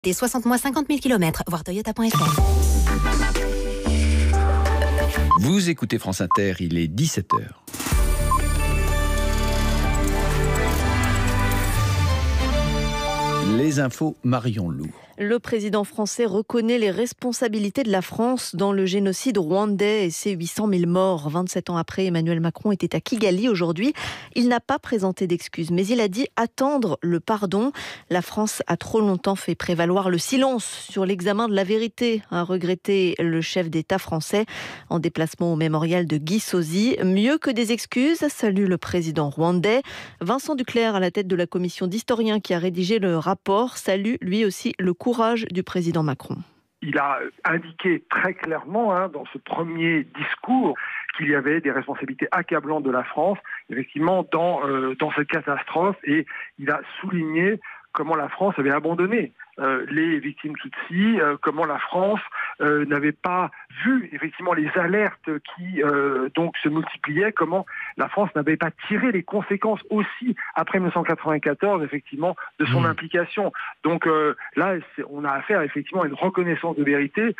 Des 60 mois 50 000 km, voir toyota.fr. Vous écoutez France Inter, il est 17h. Les infos, Marion Lourd. Le président français reconnaît les responsabilités de la France dans le génocide rwandais et ses 800 000 morts. 27 ans après, Emmanuel Macron était à Kigali aujourd'hui. Il n'a pas présenté d'excuses, mais il a dit attendre le pardon. La France a trop longtemps fait prévaloir le silence sur l'examen de la vérité, a regretté le chef d'État français en déplacement au mémorial de Gisozi. Mieux que des excuses, salue le président rwandais. Vincent Duclerc, à la tête de la commission d'historiens qui a rédigé le rapport, salue lui aussi le courage du président Macron. Il a indiqué très clairement dans ce premier discours qu'il y avait des responsabilités accablantes de la France, effectivement, dans cette catastrophe, et il a souligné comment la France avait abandonné les victimes Tutsis, comment la France n'avait pas vu effectivement les alertes qui donc se multipliaient, comment la France n'avait pas tiré les conséquences aussi après 1994 effectivement de son implication. Donc là on a affaire effectivement à une reconnaissance de vérité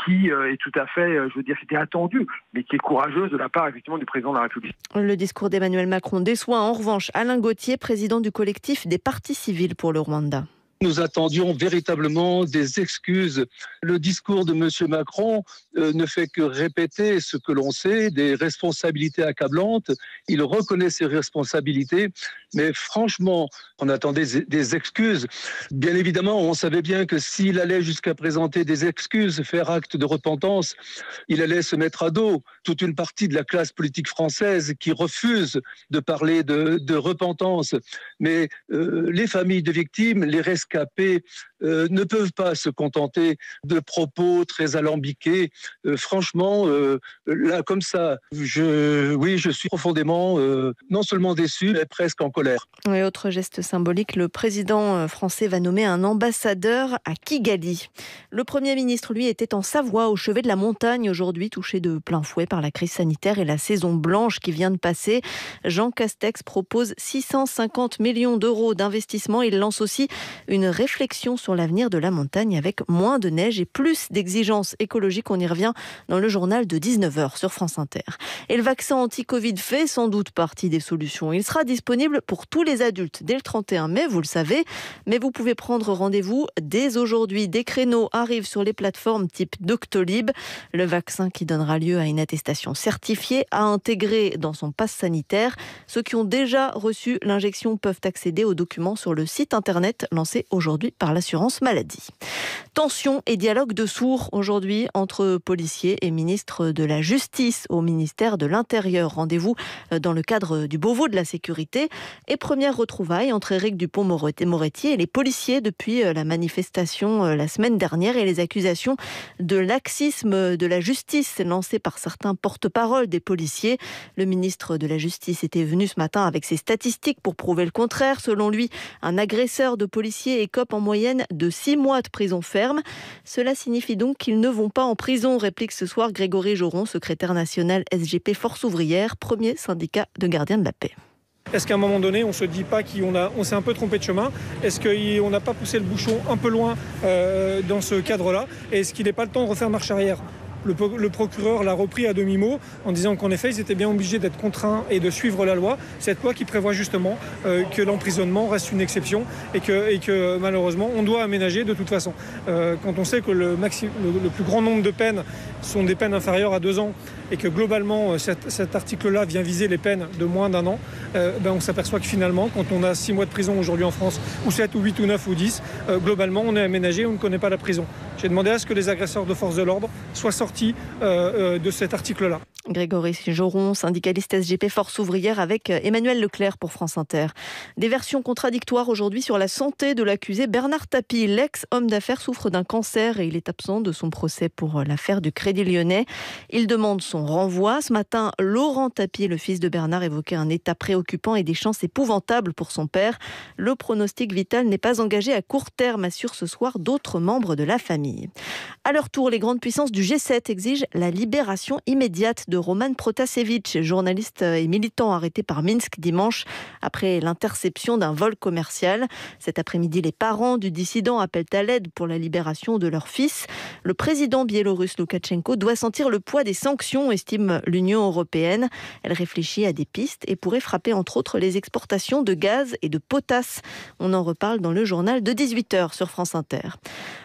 qui est tout à fait, je veux dire, c'était attendu, mais qui est courageuse de la part effectivement du président de la République. Le discours d'Emmanuel Macron déçoit en revanche Alain Gauthier, président du collectif des partis civils pour le Rwanda. Nous attendions véritablement des excuses. Le discours de M. Macron ne fait que répéter ce que l'on sait, des responsabilités accablantes. Il reconnaît ses responsabilités, mais franchement, on attendait des excuses. Bien évidemment, on savait bien que s'il allait jusqu'à présenter des excuses, faire acte de repentance, il allait se mettre à dos toute une partie de la classe politique française qui refuse de parler de repentance. Mais les familles de victimes, les rescapés, ne peuvent pas se contenter de propos très alambiqués. Franchement, là, comme ça, je suis profondément, non seulement déçu, mais presque en colère. Et autre geste symbolique, le président français va nommer un ambassadeur à Kigali. Le Premier ministre, lui, était en Savoie, au chevet de la montagne, aujourd'hui, touché de plein fouet par la crise sanitaire et la saison blanche qui vient de passer. Jean Castex propose 650 millions d'euros d'investissement. Il lance aussi une réflexion sur l'avenir de la montagne avec moins de neige et plus d'exigences écologiques. On y revient dans le journal de 19h sur France Inter. Et le vaccin anti-Covid fait sans doute partie des solutions. Il sera disponible pour tous les adultes dès le 31 mai, vous le savez. Mais vous pouvez prendre rendez-vous dès aujourd'hui. Des créneaux arrivent sur les plateformes type Doctolib. Le vaccin qui donnera lieu à une attestation certifiée à intégrer dans son pass sanitaire. Ceux qui ont déjà reçu l'injection peuvent accéder aux documents sur le site internet lancé aujourd'hui par l'assurance maladie. Tension et dialogue de sourds aujourd'hui entre policiers et ministres de la Justice au ministère de l'Intérieur. Rendez-vous dans le cadre du Beauvau de la sécurité. Et première retrouvaille entre Éric Dupond-Moretti et les policiers depuis la manifestation la semaine dernière et les accusations de laxisme de la justice lancées par certains porte-parole des policiers. Le ministre de la Justice était venu ce matin avec ses statistiques pour prouver le contraire. Selon lui, un agresseur de policiers écopent en moyenne de 6 mois de prison ferme. Cela signifie donc qu'ils ne vont pas en prison, réplique ce soir Grégory Joron, secrétaire national SGP Force Ouvrière, premier syndicat de gardiens de la paix. Est-ce qu'à un moment donné, on ne se dit pas qu'on s'est un peu trompé de chemin? Est-ce qu'on n'a pas poussé le bouchon un peu loin dans ce cadre-là? Et est-ce qu'il n'est pas le temps de refaire marche arrière? Le procureur l'a repris à demi-mot en disant qu'en effet, ils étaient bien obligés d'être contraints et de suivre la loi. Cette loi qui prévoit justement que l'emprisonnement reste une exception et que malheureusement, on doit aménager de toute façon. Quand on sait que le plus grand nombre de peines sont des peines inférieures à 2 ans et que globalement, cet article-là vient viser les peines de moins d'1 an, on s'aperçoit que finalement, quand on a 6 mois de prison aujourd'hui en France, ou 7, ou 8, ou 9, ou 10, globalement, on est aménagé, on ne connaît pas la prison. J'ai demandé à ce que les agresseurs de force de l'ordre soient sortis de cet article-là. Grégory Joron, syndicaliste SGP Force Ouvrière avec Emmanuel Leclerc pour France Inter. Des versions contradictoires aujourd'hui sur la santé de l'accusé Bernard Tapie. L'ex-homme d'affaires souffre d'un cancer et il est absent de son procès pour l'affaire du Crédit Lyonnais. Il demande son renvoi. Ce matin, Laurent Tapie, le fils de Bernard, évoquait un état préoccupant et des chances épouvantables pour son père. Le pronostic vital n'est pas engagé à court terme, assurent ce soir d'autres membres de la famille. À leur tour, les grandes puissances du G7 exigent la libération immédiate de de Roman Protasevich, journaliste et militant arrêté par Minsk dimanche après l'interception d'un vol commercial. Cet après-midi, les parents du dissident appellent à l'aide pour la libération de leur fils. Le président biélorusse Loukachenko doit sentir le poids des sanctions, estime l'Union européenne. Elle réfléchit à des pistes et pourrait frapper entre autres les exportations de gaz et de potasse. On en reparle dans le journal de 18h sur France Inter.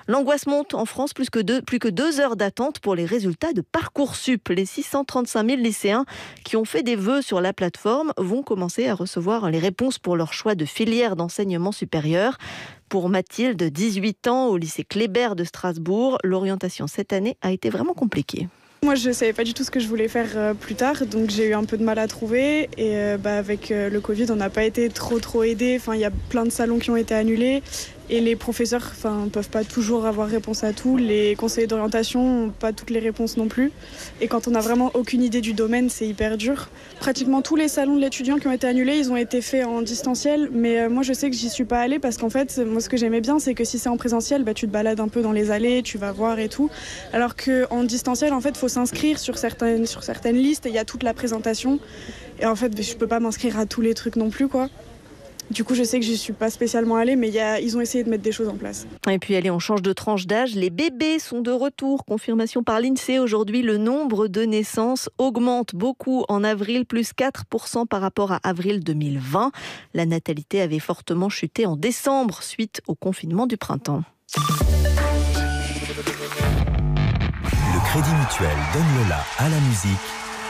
L'angoisse monte en France, plus que 2 heures d'attente pour les résultats de Parcoursup. Les 635 000 lycéens qui ont fait des vœux sur la plateforme vont commencer à recevoir les réponses pour leur choix de filière d'enseignement supérieur. Pour Mathilde, 18 ans, au lycée Kléber de Strasbourg, l'orientation cette année a été vraiment compliquée. Moi, je ne savais pas du tout ce que je voulais faire plus tard, donc j'ai eu un peu de mal à trouver. Et avec le Covid, on n'a pas été trop aidés. Enfin, il y a plein de salons qui ont été annulés. Et les professeurs ne peuvent pas toujours avoir réponse à tout. Les conseillers d'orientation n'ont pas toutes les réponses non plus. Et quand on n'a vraiment aucune idée du domaine, c'est hyper dur. Pratiquement tous les salons de l'étudiant qui ont été annulés, ils ont été faits en distanciel. Mais moi, je sais que j'y suis pas allée parce qu'en fait, moi, ce que j'aimais bien, c'est que si c'est en présentiel, tu te balades un peu dans les allées, tu vas voir et tout. Alors qu'en distanciel, en fait, il faut s'inscrire sur certaines listes et il y a toute la présentation. Et en fait, je peux pas m'inscrire à tous les trucs non plus, quoi. Du coup, je sais que je ne suis pas spécialement allée, mais ils ont essayé de mettre des choses en place. Et puis, allez, on change de tranche d'âge. Les bébés sont de retour. Confirmation par l'INSEE. Aujourd'hui, le nombre de naissances augmente beaucoup en avril, plus 4% par rapport à avril 2020. La natalité avait fortement chuté en décembre, suite au confinement du printemps. Le Crédit Mutuel donne le la à la musique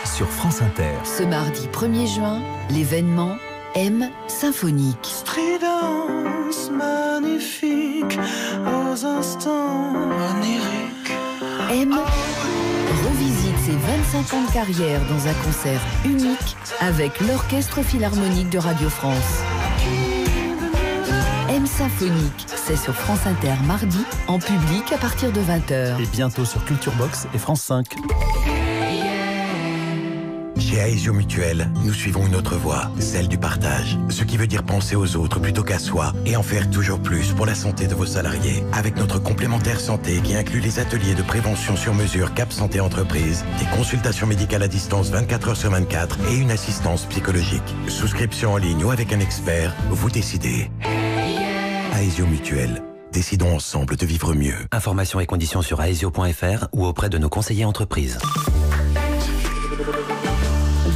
sur France Inter. Ce mardi 1er juin, l'événement M symphonique. Stridence magnifique aux instants oniriques. M revisite ses 25 ans de carrière dans un concert unique avec l'Orchestre Philharmonique de Radio France. M symphonique, c'est sur France Inter mardi, en public à partir de 20h. Et bientôt sur Culture Box et France 5. Chez Aesio Mutuel, nous suivons une autre voie, celle du partage. Ce qui veut dire penser aux autres plutôt qu'à soi et en faire toujours plus pour la santé de vos salariés. Avec notre complémentaire santé qui inclut les ateliers de prévention sur mesure Cap Santé Entreprise, des consultations médicales à distance 24 heures sur 24 et une assistance psychologique. Souscription en ligne ou avec un expert, vous décidez. Aesio Mutuel. Décidons ensemble de vivre mieux. Informations et conditions sur aesio.fr ou auprès de nos conseillers entreprises.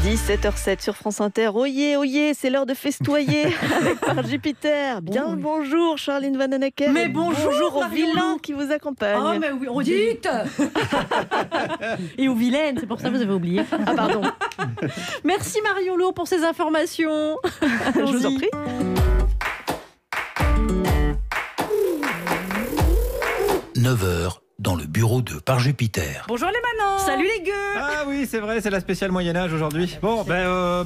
17h07 sur France Inter. Oyez, oyez, c'est l'heure de festoyer avec Par Jupiter. Bien le bonjour, Charline Vanhoenacker. Mais bonjour au vilain qui vous accompagne. Oh, mais oui, on dit. Et aux vilaines, c'est pour ça que vous avez oublié. Ah, pardon. Merci Marion Lourd pour ces informations. Je vous en prie. « 9h dans le bureau de Par Jupiter. » Bonjour les manants. Salut les gueux. Ah oui, c'est vrai, c'est la spéciale Moyen-Âge aujourd'hui. Bon,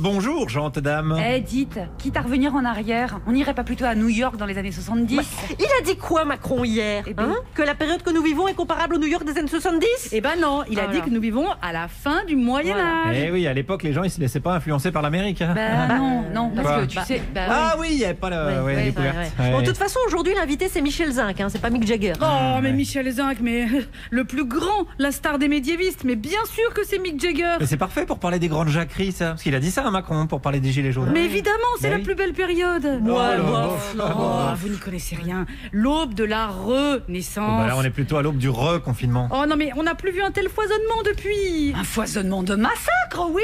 bonjour, gentes dames. Dites, quitte à revenir en arrière, on n'irait pas plutôt à New York dans les années 70 ? Il a dit quoi Macron hier que la période que nous vivons est comparable au New York des années 70 ? Eh ben non, il a dit que nous vivons à la fin du Moyen-Âge. Eh oui, à l'époque, les gens, ils se laissaient pas influencer par l'Amérique. Non, parce que tu sais... Ah oui, il n'y avait pas la découverte. Bon, de toute façon, aujourd'hui, l'invité, c'est Michel Zinc, c'est pas Mick Jagger. Oh, mais Michel Zinc, mais le plus grand, la star des médiévistes, mais bien sûr que c'est Mick Jagger. Mais c'est parfait pour parler des grandes jacqueries, ça. Parce qu'il a dit ça à Macron, pour parler des gilets jaunes. Mais évidemment, c'est la plus belle période. Vous n'y connaissez rien. L'aube de la Renaissance. Là, on est plutôt à l'aube du reconfinement. Oh non, mais on n'a plus vu un tel foisonnement depuis. Un foisonnement de massacre, oui.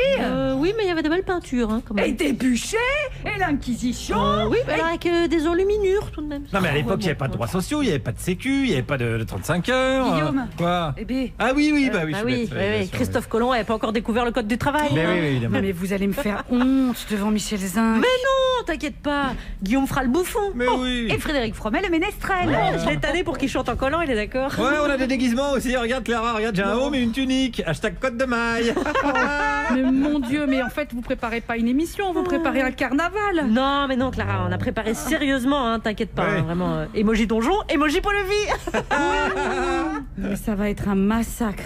Oui, mais il y avait de belles peintures, quand même. Et des bûchers, et l'Inquisition. Oui, avec des enluminures, tout de même. Non, mais à l'époque, il n'y avait pas de droits sociaux, il n'y avait pas de sécu, il n'y avait pas de 35 heures. Guillaume. Quoi ? Ah oui, oui. Christophe Colomb n'avait pas encore découvert le code du travail. Mais oui, évidemment. Non, mais vous allez me faire honte devant Michel Zinc. Mais non, t'inquiète pas. Guillaume fera le bouffon. Mais oui. Et Frédéric Fromet le ménestrel. Je l'ai tanné pour qu'il chante en collant, il est d'accord. Ouais, on a des déguisements aussi. Regarde Clara, regarde, j'ai un home et une tunique. Hashtag code de maille. Mais mon Dieu, mais en fait, vous préparez pas une émission, vous préparez un carnaval. Non, mais non, Clara, on a préparé sérieusement, t'inquiète pas. Vraiment, émoji donjon, émoji pour le vie. Mais ça va être un massacre.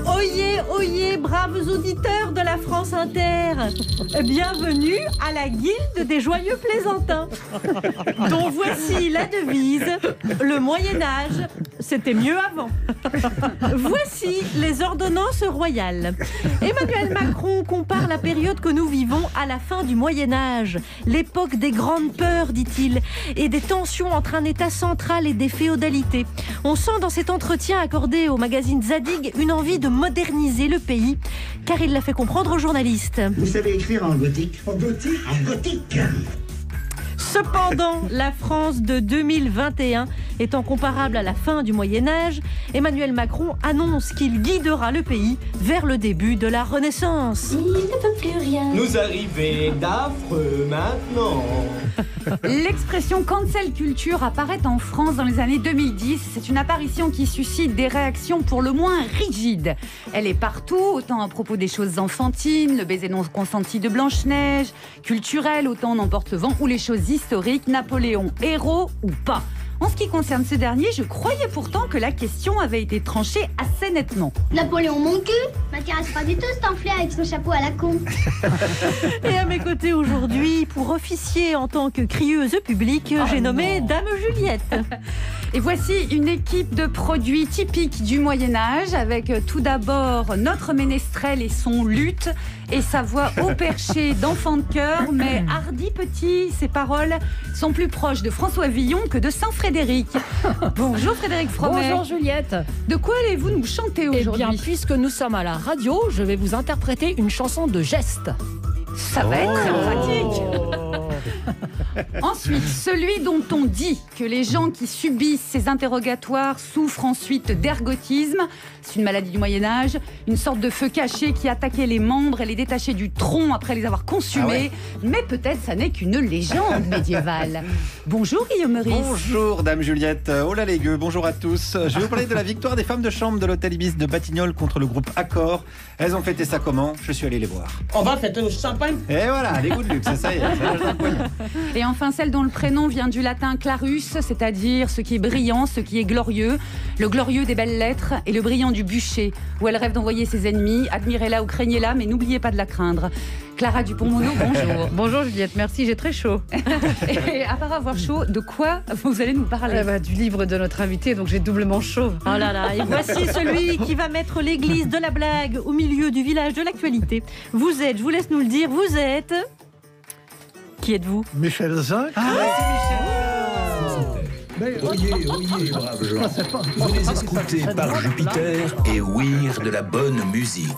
Oyez, Soyez braves auditeurs de la France Inter. Bienvenue à la guilde des joyeux plaisantins, dont voici la devise: le Moyen-Âge, c'était mieux avant. Voici les ordonnances royales. Emmanuel Macron compare la période que nous vivons à la fin du Moyen-Âge, l'époque des grandes peurs, dit-il, et des tensions entre un État central et des féodalités. On sent dans cet entretien accordé au magazine Zadig une envie de moderniser le pays, car il l'a fait comprendre aux journalistes. Vous savez écrire en gothique? En gothique? En gothique. Cependant, la France de 2021 étant comparable à la fin du Moyen-Âge, Emmanuel Macron annonce qu'il guidera le pays vers le début de la Renaissance. Il ne peut plus rien nous arriver d'affreux maintenant. L'expression cancel culture apparaît en France dans les années 2010. C'est une apparition qui suscite des réactions pour le moins rigides. Elle est partout, autant à propos des choses enfantines, le baiser non consenti de Blanche-Neige, culturelle, autant n'emporte le vent, ou les choses historiques, Napoléon, héros ou pas. En ce qui concerne ce dernier, je croyais pourtant que la question avait été tranchée assez nettement. Napoléon mon cul m'intéresse pas du tout cet enflé avec son chapeau à la con. Et à mes côtés aujourd'hui, pour officier en tant que crieuse publique, j'ai nommé Dame Juliette. Et voici une équipe de produits typiques du Moyen-Âge, avec tout d'abord notre ménestrel et son luth, et sa voix haut perché d'enfant de chœur, mais hardi petit, ses paroles sont plus proches de François Villon que de Saint-Frédéric. Bonjour Frédéric Fromet. Bonjour Juliette. De quoi allez-vous nous chanter aujourd'hui? Eh bien, puisque nous sommes à la radio, je vais vous interpréter une chanson de geste. Ça va être très pratique. Ensuite, celui dont on dit que les gens qui subissent ces interrogatoires souffrent ensuite d'ergotisme. C'est une maladie du Moyen-Âge, une sorte de feu caché qui attaquait les membres et les détachait du tronc après les avoir consumés. Ah ouais. Mais peut-être ça n'est qu'une légende médiévale. Bonjour Guillaume Meurice. Bonjour Dame Juliette. Oh là les gueux, bonjour à tous. Je vais vous parler de la victoire des femmes de chambre de l'hôtel Ibis de Batignolles contre le groupe Accor. Elles ont fêté ça comment? Je suis allé les voir. On va fêter le champagne. Et voilà, les goûts de luxe, ça y est. Et enfin celle dont le prénom vient du latin clarus, c'est-à-dire ce qui est brillant, ce qui est glorieux. Le glorieux des belles lettres et le brillant du bûcher, où elle rêve d'envoyer ses ennemis. Admirez-la ou craignez-la, mais n'oubliez pas de la craindre. Clara Dupont-Mono, bonjour. Bonjour Juliette, merci, j'ai très chaud. Et à part avoir chaud, de quoi vous allez nous parler? Du livre de notre invité, donc j'ai doublement chaud. Oh là là, et voici celui qui va mettre l'église de la blague au milieu du village de l'actualité. Vous êtes, je vous laisse nous le dire, vous êtes... Qui êtes-vous? Michel Zinc. Ah ouais, c'est Michel. Oyez, braves gens. Vous les écoutez par Jupiter et ouïr de la bonne musique.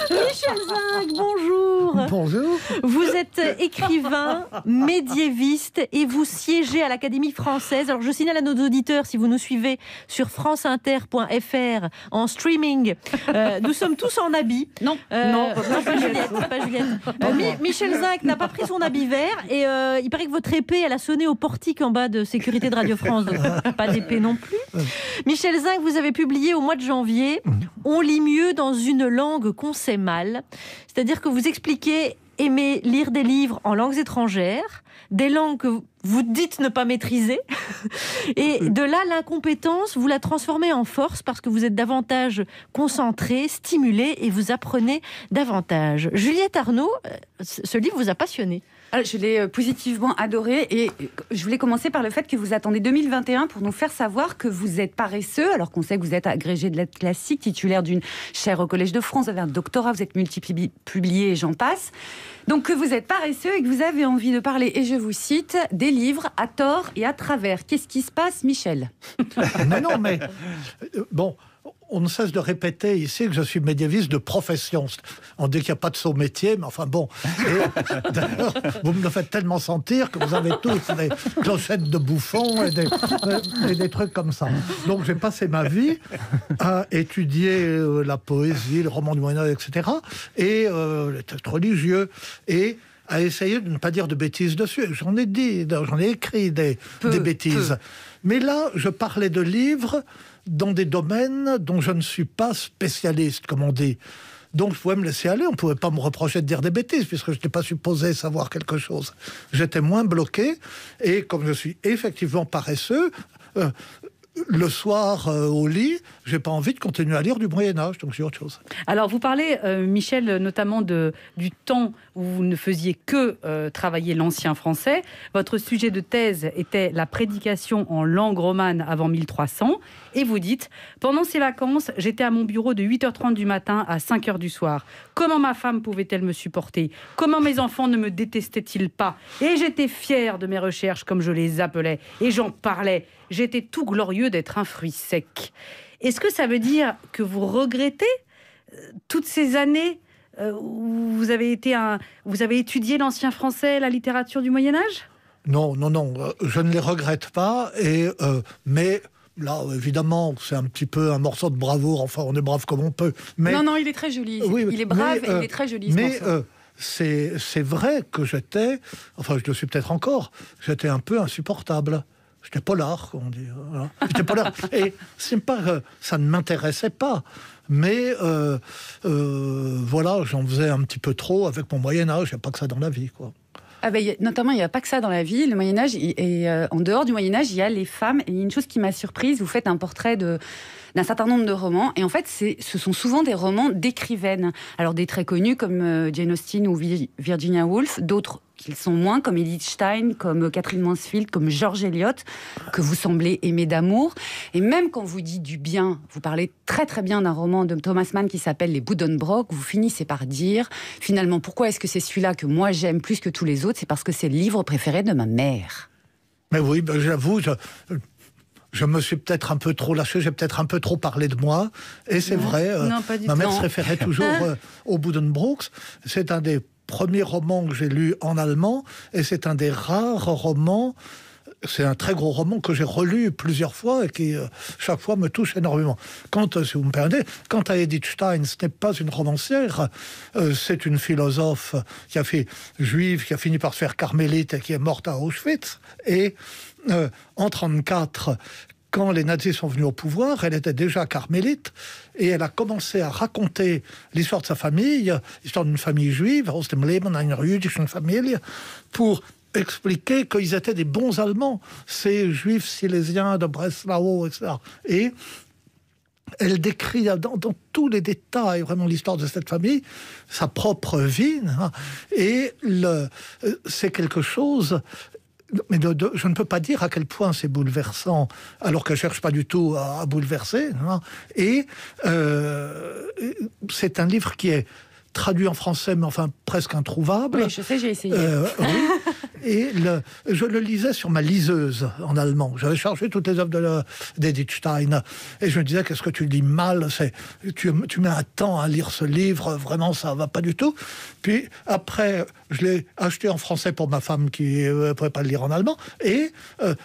Michel Zinc, bonjour. Bonjour. Vous êtes écrivain, médiéviste et vous siégez à l'Académie française. Alors je signale à nos auditeurs, si vous nous suivez sur franceinter.fr en streaming, nous sommes tous en habit. Non, pas Juliette. Michel Zinc n'a pas pris son habit vert et il paraît que votre épée, elle a sonné au portique en bas de sécurité de Radio France. Donc pas d'épée non plus. Michel Zinc, vous avez publié au mois de janvier « On lit mieux dans une langue qu'on sait mal ». C'est-à-dire que vous expliquez aimer lire des livres en langues étrangères, des langues que vous dites ne pas maîtriser, et de là, l'incompétence, vous la transformez en force parce que vous êtes davantage concentré, stimulé, et vous apprenez davantage. Juliette Arnaud, ce livre vous a passionné. Je l'ai positivement adoré et je voulais commencer par le fait que vous attendez 2021 pour nous faire savoir que vous êtes paresseux, alors qu'on sait que vous êtes agrégé de lettres classiques, titulaire d'une chaire au Collège de France, vous avez un doctorat, vous êtes multipublié et j'en passe. Donc que vous êtes paresseux et que vous avez envie de parler, et je vous cite, des livres à tort et à travers. Qu'est-ce qui se passe, Michel? mais bon... On ne cesse de répéter ici que je suis médiéviste de profession. On dit qu'il n'y a pas de saut métier, mais enfin bon. Et d'ailleurs, vous me le faites tellement sentir que vous avez tous des clochettes de bouffons et des trucs comme ça. Donc j'ai passé ma vie à étudier la poésie, le roman du Moyen-Âge, etc. et les textes religieux, et à essayer de ne pas dire de bêtises dessus. J'en ai écrit des bêtises. Mais là, je parlais de livres dans des domaines dont je ne suis pas spécialiste, comme on dit. Donc, je pouvais me laisser aller. On ne pouvait pas me reprocher de dire des bêtises, puisque je n'étais pas supposé savoir quelque chose. J'étais moins bloqué. Et comme je suis effectivement paresseux, le soir au lit, j'ai pas envie de continuer à lire du Moyen-Âge, donc j'ai autre chose. Alors, vous parlez, Michel, notamment du temps où vous ne faisiez que travailler l'ancien français. Votre sujet de thèse était la prédication en langue romane avant 1300. Et vous dites, pendant ces vacances, j'étais à mon bureau de 8h30 du matin à 5h du soir. Comment ma femme pouvait-elle me supporter? Comment mes enfants ne me détestaient-ils pas? Et j'étais fière de mes recherches, comme je les appelais. Et j'en parlais. J'étais tout glorieux d'être un fruit sec. Est-ce que ça veut dire que vous regrettez toutes ces années où vous avez étudié l'ancien français, la littérature du Moyen-Âge? Non, je ne les regrette pas, mais... Là, évidemment, c'est un petit peu un morceau de bravoure. Enfin, on est brave comme on peut. Mais... Non, il est très joli. Oui, il est brave et il est très joli. Mais c'est vrai que j'étais... Enfin, je le suis peut-être encore. J'étais un peu insupportable. J'étais polar, comme on dit. Voilà. J'étais polar. Et c'est pas que ça ne m'intéressait pas. Mais voilà, j'en faisais un petit peu trop avec mon Moyen-Âge. Il n'y a pas que ça dans la vie, quoi. Notamment, il n'y a pas que ça dans la vie. Le Moyen-Âge, et en dehors du Moyen-Âge, il y a les femmes. Et il y a une chose qui m'a surprise, vous faites un portrait d'un certain nombre de romans. Et en fait, ce sont souvent des romans d'écrivaines. Alors, des très connus comme Jane Austen ou Virginia Woolf, d'autres qui sont moins, comme Edith Stein, comme Catherine Mansfield, comme George Eliot, que vous semblez aimer d'amour. Et même quand vous dites du bien, vous parlez très très bien d'un roman de Thomas Mann qui s'appelle Les Buddenbrook, vous finissez par dire, finalement, pourquoi est-ce que c'est celui-là que moi j'aime plus que tous les autres? C'est parce que c'est le livre préféré de ma mère. Mais oui, j'avoue... Je me suis peut-être un peu trop lâché, j'ai peut-être un peu trop parlé de moi. Et c'est vrai, ma mère se référait toujours aux Buddenbrooks. C'est un des premiers romans que j'ai lu en allemand, et c'est un des rares romans, c'est un très gros roman que j'ai relu plusieurs fois et qui, chaque fois, me touche énormément. Si vous me permettez, quant à Edith Stein, ce n'est pas une romancière, c'est une philosophe qui a fait juive, qui a fini par se faire carmélite et qui est morte à Auschwitz. Et en 1934, quand les nazis sont venus au pouvoir, elle était déjà carmélite et elle a commencé à raconter l'histoire de sa famille, l'histoire d'une famille juive, aus dem Leben einer jüdischen Familie, pour expliquer qu'ils étaient des bons Allemands, ces juifs silésiens de Breslau, etc. Et elle décrit dans tous les détails vraiment l'histoire de cette famille, sa propre vie, et c'est quelque chose... Mais je ne peux pas dire à quel point c'est bouleversant, alors que je ne cherche pas du tout à bouleverser. Et c'est un livre qui est traduit en français, mais enfin presque introuvable. Oui, je sais, j'ai essayé. Oui. Et je le lisais sur ma liseuse en allemand. J'avais chargé toutes les œuvres d'Edith Stein. Et je me disais, qu'est-ce que tu lis mal? Tu mets un temps à lire ce livre, vraiment, ça ne va pas du tout. Puis après, je l'ai acheté en français pour ma femme qui ne pouvait pas le lire en allemand. Et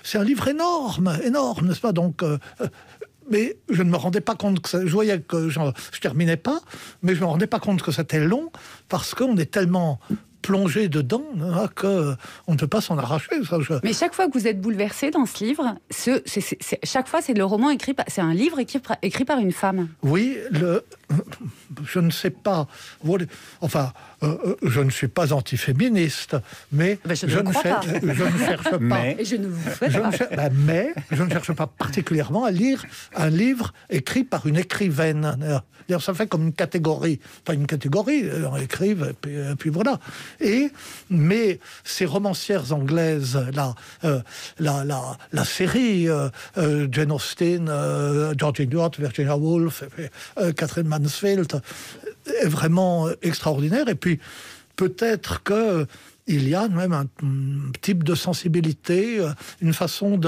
c'est un livre énorme, n'est-ce pas? Donc... mais je ne me rendais pas compte que je voyais que je terminais pas, mais je ne me rendais pas compte que c'était long, parce qu'on est tellement plongé dedans qu'on ne peut pas s'en arracher. Mais chaque fois que vous êtes bouleversé dans ce livre, chaque fois c'est le roman c'est un livre écrit par une femme. Oui, je ne sais pas. Enfin, je ne suis pas antiféministe, mais je ne cherche pas. Mais je ne vous fais pas. Mais je ne cherche pas particulièrement à lire un livre écrit par une écrivaine. D'ailleurs, ça fait comme une catégorie, pas une catégorie, on écrive et puis voilà. Mais ces romancières anglaises, la série Jane Austen, George Eliot, Virginia Woolf, Catherine Mansfield, est vraiment extraordinaire. Et puis peut-être que il y a même un type de sensibilité, une façon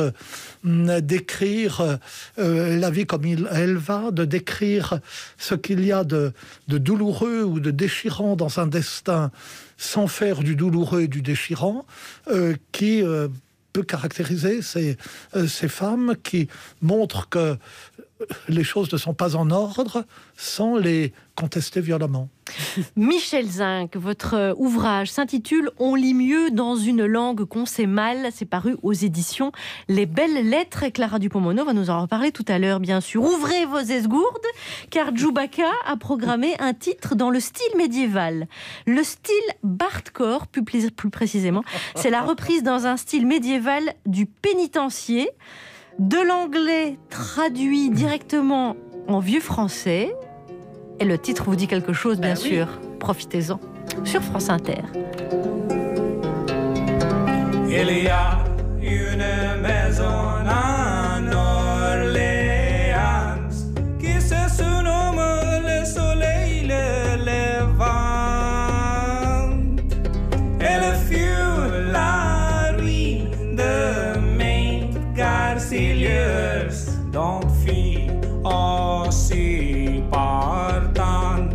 d'écrire la vie comme elle va, de décrire ce qu'il y a de douloureux ou de déchirant dans un destin, sans faire du douloureux et du déchirant, qui peut caractériser ces femmes qui montrent que les choses ne sont pas en ordre sans les contester violemment. Michel Zinc, votre ouvrage s'intitule « On lit mieux dans une langue qu'on sait mal ». C'est paru aux éditions Les Belles Lettres. Et Clara Dupont-Moreau va nous en reparler tout à l'heure, bien sûr. Ouvrez vos esgourdes, car Djoubaka a programmé un titre dans le style médiéval. Le style Bardcore, plus précisément. C'est la reprise dans un style médiéval du pénitencier. de l'anglais traduit directement en vieux français. Et le titre vous dit quelque chose, bien sûr. Profitez-en. Sur France Inter. Il y a une maison en Orléans qui se surnomme le soleil levant. Elle fut la ruine de Maine Garcilius, dont fit aussi partant.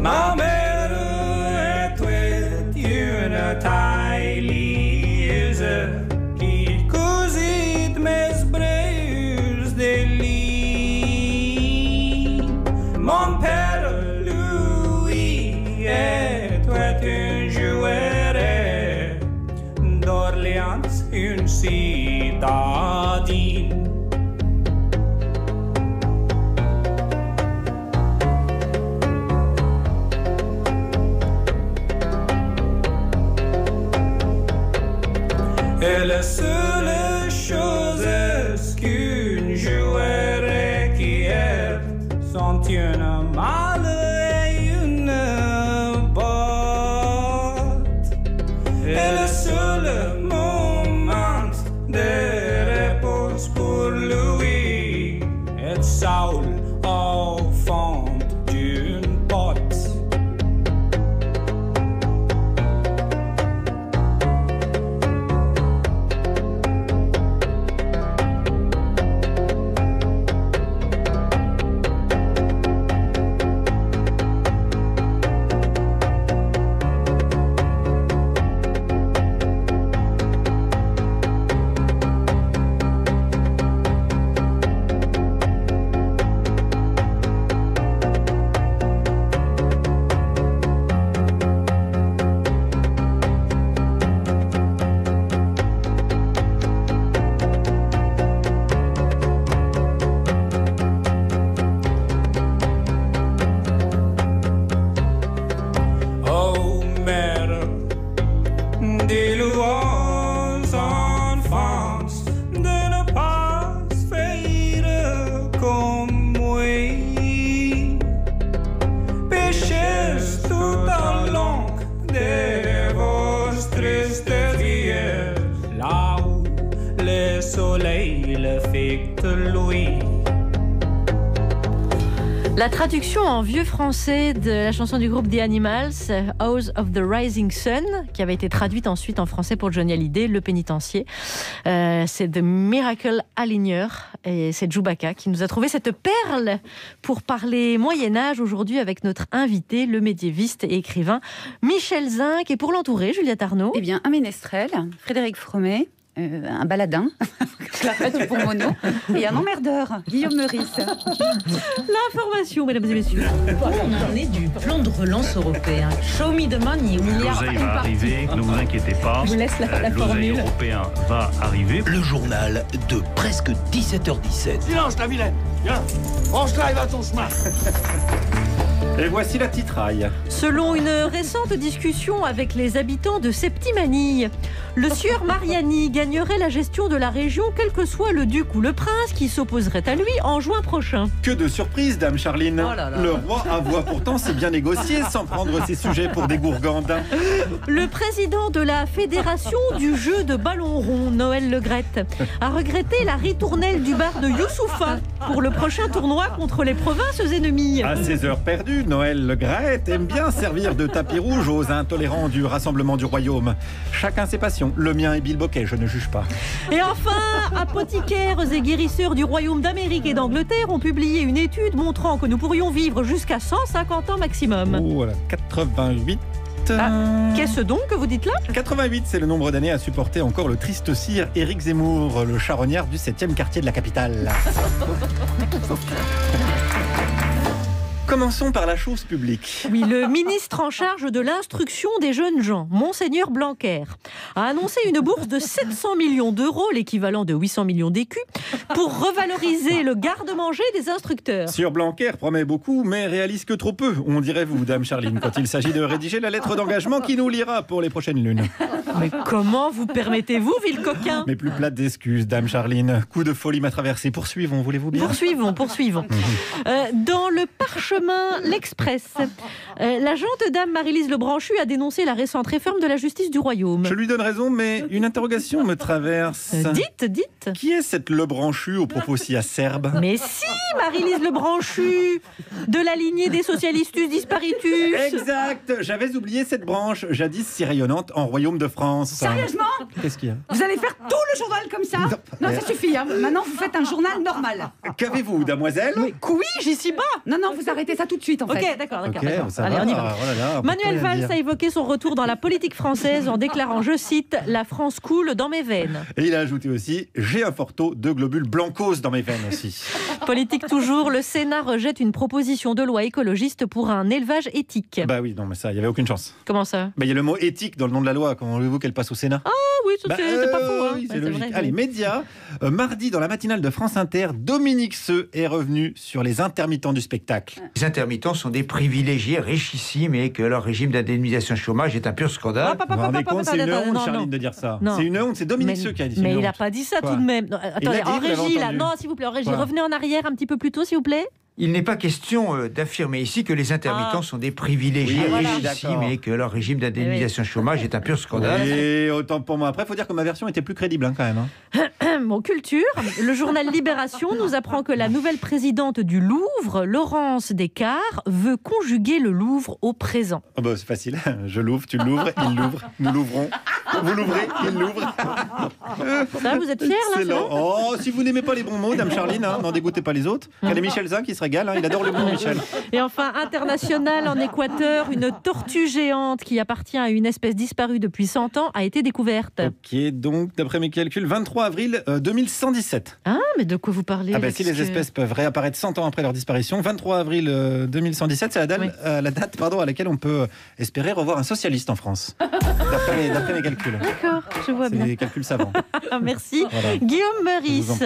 Ma mère était une tailleuse qui cousit mes braises de lit. Mon père, lui, était un joueur d'Orléans, une citadine. Et la seule chose qu'une joueur qui est sont une malle et une botte. Et le seul moment de repos pour lui est Saul au fond d'une porte. La traduction en vieux français de la chanson du groupe The Animals, House of the Rising Sun, qui avait été traduite ensuite en français pour Johnny Hallyday, Le Pénitencier. C'est The Miracle Aligner et c'est Chewbacca qui nous a trouvé cette perle pour parler Moyen-Âge aujourd'hui avec notre invité, le médiéviste et écrivain Michel Zinc. Et pour l'entourer, Juliette Arnaud. Eh bien, un ménestrel, Frédéric Fromet. Un baladin, Clairette pour Mono, et un emmerdeur, Guillaume Meurice. L'information, mesdames et messieurs. On en est du plan de relance européen. Show me the money, L'oseille va arriver, ne vous inquiétez pas. Je vous laisse la L'oseille européen va arriver. Le journal de presque 17h17. Silence la vilaine. Viens, branche-la et va ton chemin. Et voici la titraille. Selon une récente discussion avec les habitants de Septimanie, le sieur Mariani gagnerait la gestion de la région, quel que soit le duc ou le prince qui s'opposerait à lui en juin prochain. Que de surprises, dame Charline. Oh là là. Le roi avoua pourtant s'est bien négocié sans prendre ses sujets pour des gourgandes. Le président de la fédération du jeu de ballon rond, Noël Le Graët, a regretté la ritournelle du bar de Youssoufa pour le prochain tournoi contre les provinces ennemies. À ses heures perdues, Noël Le Graët aime bien servir de tapis rouge aux intolérants du Rassemblement du Royaume. Chacun ses passions. Le mien est Bill Bocquet, je ne juge pas. Et enfin, apothicaires et guérisseurs du Royaume d'Amérique et d'Angleterre ont publié une étude montrant que nous pourrions vivre jusqu'à 150 ans maximum. Oh, voilà, 88. Qu'est-ce donc que vous dites là ? 88, c'est le nombre d'années à supporter encore le triste sire Éric Zemmour, le charognard du 7e quartier de la capitale. Commençons par la chose publique. Oui, le ministre en charge de l'instruction des jeunes gens, Monseigneur Blanquer, a annoncé une bourse de 700 millions d'euros, l'équivalent de 800 millions d'écus, pour revaloriser le garde-manger des instructeurs. Sur Blanquer promet beaucoup, mais réalise que trop peu, on dirait vous, Dame Charline, quand il s'agit de rédiger la lettre d'engagement qui nous lira pour les prochaines lunes. Mais comment vous permettez-vous, vil coquin? Mais plus plate d'excuses, Dame Charline. Coup de folie m'a traversé. Poursuivons, voulez-vous bien? Poursuivons. Dans le parchemin L'Express, la gente dame Marie-Lise Lebranchu a dénoncé la récente réforme de la justice du Royaume. Je lui donne raison, mais une interrogation me traverse. Dites. Qui est cette Lebranchu au propos si acerbe? Mais si, Marie-Lise Lebranchu, de la lignée des socialistus disparitus. Exact, j'avais oublié cette branche, jadis si rayonnante en Royaume de France. Sérieusement? Qu'est-ce qu'il y a? Vous allez faire tout le journal comme ça? Non, ça suffit. Hein. Maintenant, vous faites un journal normal. Qu'avez-vous, damoiselle? Oui, j'y bas. Non, vous arrêtez ça tout de suite, en fait. Ok, d'accord. Ok, ça Allez, va. on y va. Oh là là, Manuel Valls a évoqué son retour dans la politique française en déclarant, je cite, « La France coule dans mes veines ». Et il a ajouté aussi, j'ai un fort taux de globules blancos dans mes veines aussi. Politique toujours, le Sénat rejette une proposition de loi écologiste pour un élevage éthique. Bah oui, non mais ça, il n'y avait aucune chance. Comment ça? Bah il y a le mot éthique dans le nom de la loi, comment voulez-vous qu'elle passe au Sénat? Ah oui, c'est pas faux. Hein. Oui, c'est Ouais, logique. vrai, Allez, médias. Mardi, dans la matinale de France Inter, Dominique Seux est revenu sur les intermittents du spectacle. Les intermittents sont des privilégiés richissimes et que leur régime d'indemnisation chômage est un pur scandale. Vous vous rendez compte, c'est une honte, Charline, de dire ça. Non. C'est une honte, c'est Dominique Seux qui a dit ça. Mais il n'a pas dit ça tout de même. Non, attendez, en régie, là. Non, s'il vous plaît, en régie, revenez en arrière un petit peu plus tôt, s'il vous plaît. Il n'est pas question d'affirmer ici que les intermittents sont des privilégiés richissimes et que leur régime d'indemnisation chômage est un pur scandale. Et autant pour moi. Après, il faut dire que ma version était plus crédible quand même. Bon, culture. Le journal Libération nous apprend que la nouvelle présidente du Louvre, Laurence Descartes, veut conjuguer le Louvre au présent. Oh bah, c'est facile. Je l'ouvre, tu l'ouvres, il l'ouvre, nous l'ouvrons. Vous l'ouvrez, il l'ouvre. Ça, vous êtes fiers là? Oh, si vous n'aimez pas les bons mots, Dame Charline, n'en dégoûtez pas les autres. Regardez Michel Zin qui se régale, il adore le bon Michel. Et enfin, international en Équateur, une tortue géante qui appartient à une espèce disparue depuis 100 ans a été découverte. Ok, donc d'après mes calculs, 23 avril 2117. Ah, mais de quoi vous parlez? Si les espèces peuvent réapparaître 100 ans après leur disparition, 23 avril 2117, c'est la date à laquelle on peut espérer revoir un socialiste en France. D'après mes calculs. D'accord, je vois bien. C'est des calculs savants. Merci. Voilà. Guillaume Meurice.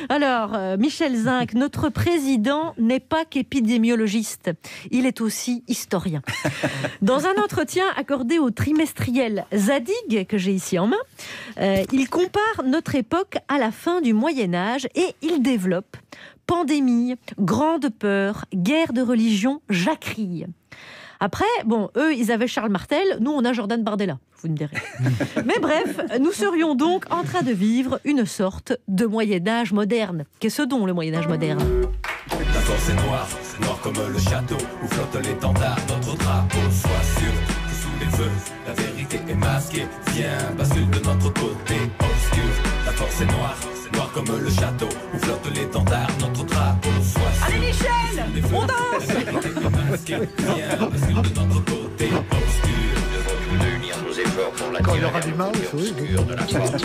Alors, Michel Zinc, notre président n'est pas qu'épidémiologiste, il est aussi historien. Dans un entretien accordé au trimestriel Zadig, que j'ai ici en main, il compare notre époque à la fin du Moyen-Âge et il développe pandémie, grande peur, guerre de religion, jacquerie. Après, eux, ils avaient Charles Martel, nous, on a Jordan Bardella, vous me direz. Mais bref, nous serions donc en train de vivre une sorte de Moyen-Âge moderne. Qu'est-ce donc, le Moyen-Âge moderne? La force est noire comme le château où flotte l'étendard, notre drapeau. Sois sûr que sous les feux, la vérité est masquée. Viens, bascule de notre côté obscur. La force est noire comme le château où flotte l'étendard, notre drapeau. Sois sûr. Allez Michel, on danse. La vérité est masquée. Viens, bascule de notre côté obscur. Devons-nous unir nos efforts pour la quand il y aura du mal, obscure de la force.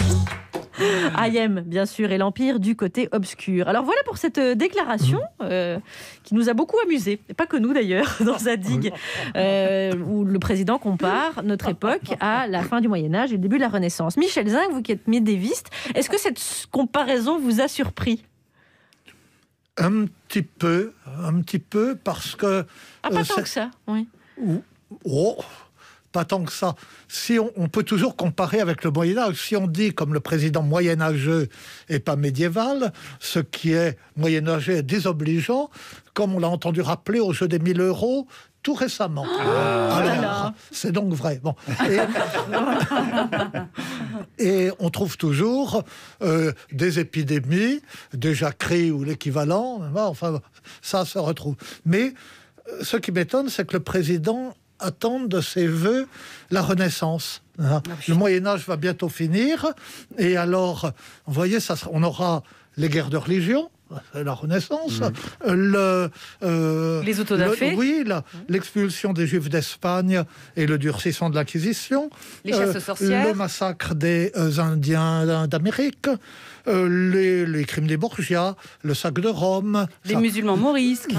Ayem, bien sûr, et l'Empire du côté obscur. Alors voilà pour cette déclaration qui nous a beaucoup amusés, et pas que nous d'ailleurs, dans Zadig, où le président compare notre époque à la fin du Moyen-Âge et le début de la Renaissance. Michel Zinc, vous qui êtes médiéviste, est-ce que cette comparaison vous a surpris? Un petit peu, parce que... pas tant que ça, oui. Pas tant que ça. Si on peut toujours comparer avec le Moyen-Âge. Si on dit, comme le président moyenâgeux et pas médiéval, ce qui est moyenâgeux est désobligeant, comme on l'a entendu rappeler au jeu des 1000 € tout récemment. Alors, c'est donc vrai. Bon. Et on trouve toujours des épidémies, des jacqueries ou l'équivalent. Enfin, ça se retrouve. Mais ce qui m'étonne, c'est que le président attendent de ses voeux la Renaissance. Le Moyen-Âge va bientôt finir, et alors, vous voyez, on aura les guerres de religion, c'est la Renaissance. Les autodafés. Oui, l'expulsion des Juifs d'Espagne et le durcissement de l'Inquisition. Les chasses aux sorcières. Le massacre des Indiens d'Amérique. Les crimes des Borgia, le sac de Rome. Les musulmans morisques.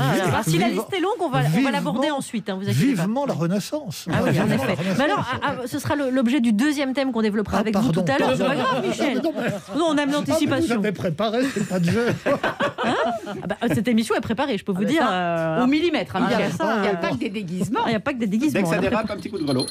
Si la liste est longue, on va l'aborder ensuite. Vous vivement la Renaissance. Ah oui, en effet. Mais alors, ce sera l'objet du deuxième thème qu'on développera avec vous tout à l'heure. C'est pas grave, Michel. Non, on aime l'anticipation. Vous avez préparé, c'est pas de jeu. Cette émission est préparée, je peux vous dire. Au millimètre, hein, Michel. Il n'y a pas que des déguisements. Il n'y a pas que des déguisements. Dès que ça dérape, un petit coup de grelot.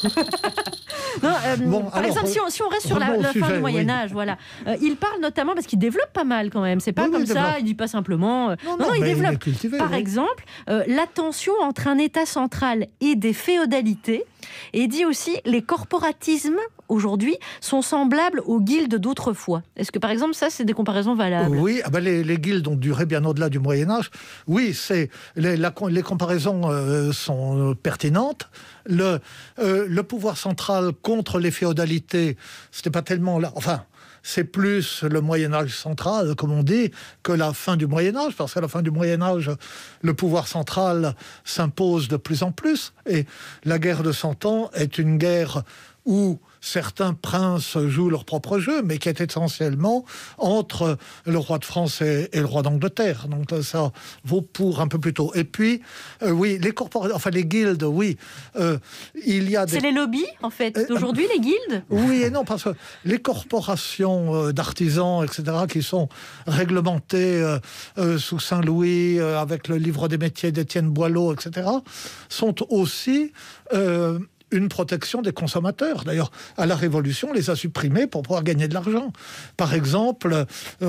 Par exemple, si on reste sur la fin du Moyen-Âge, voilà. Il parle notamment, parce qu'il développe pas mal quand même, c'est pas comme ça, il dit pas simplement. Non, il développe, par exemple, la tension entre un État central et des féodalités, et il dit aussi les corporatismes aujourd'hui sont semblables aux guildes d'autrefois. Est-ce que par exemple ça c'est des comparaisons valables? Oui, les guildes ont duré bien au-delà du Moyen-Âge. Oui, les comparaisons sont pertinentes. Le pouvoir central contre les féodalités, c'était pas tellement là. Enfin, c'est plus le Moyen-Âge central, comme on dit, que la fin du Moyen-Âge, parce qu'à la fin du Moyen-Âge, le pouvoir central s'impose de plus en plus, et la guerre de 100 ans est une guerre où certains princes jouent leur propre jeu, mais qui est essentiellement entre le roi de France et le roi d'Angleterre. Donc ça vaut pour un peu plus tôt. Et puis, oui, les guildes, oui. Il y a C'est les lobbies, en fait, d'aujourd'hui, les guildes? Oui et non, parce que les corporations d'artisans, etc., qui sont réglementées sous Saint-Louis, avec le livre des métiers d'Étienne Boileau, etc., sont aussi... une protection des consommateurs. D'ailleurs, à la Révolution, on les a supprimés pour pouvoir gagner de l'argent. Par exemple, ça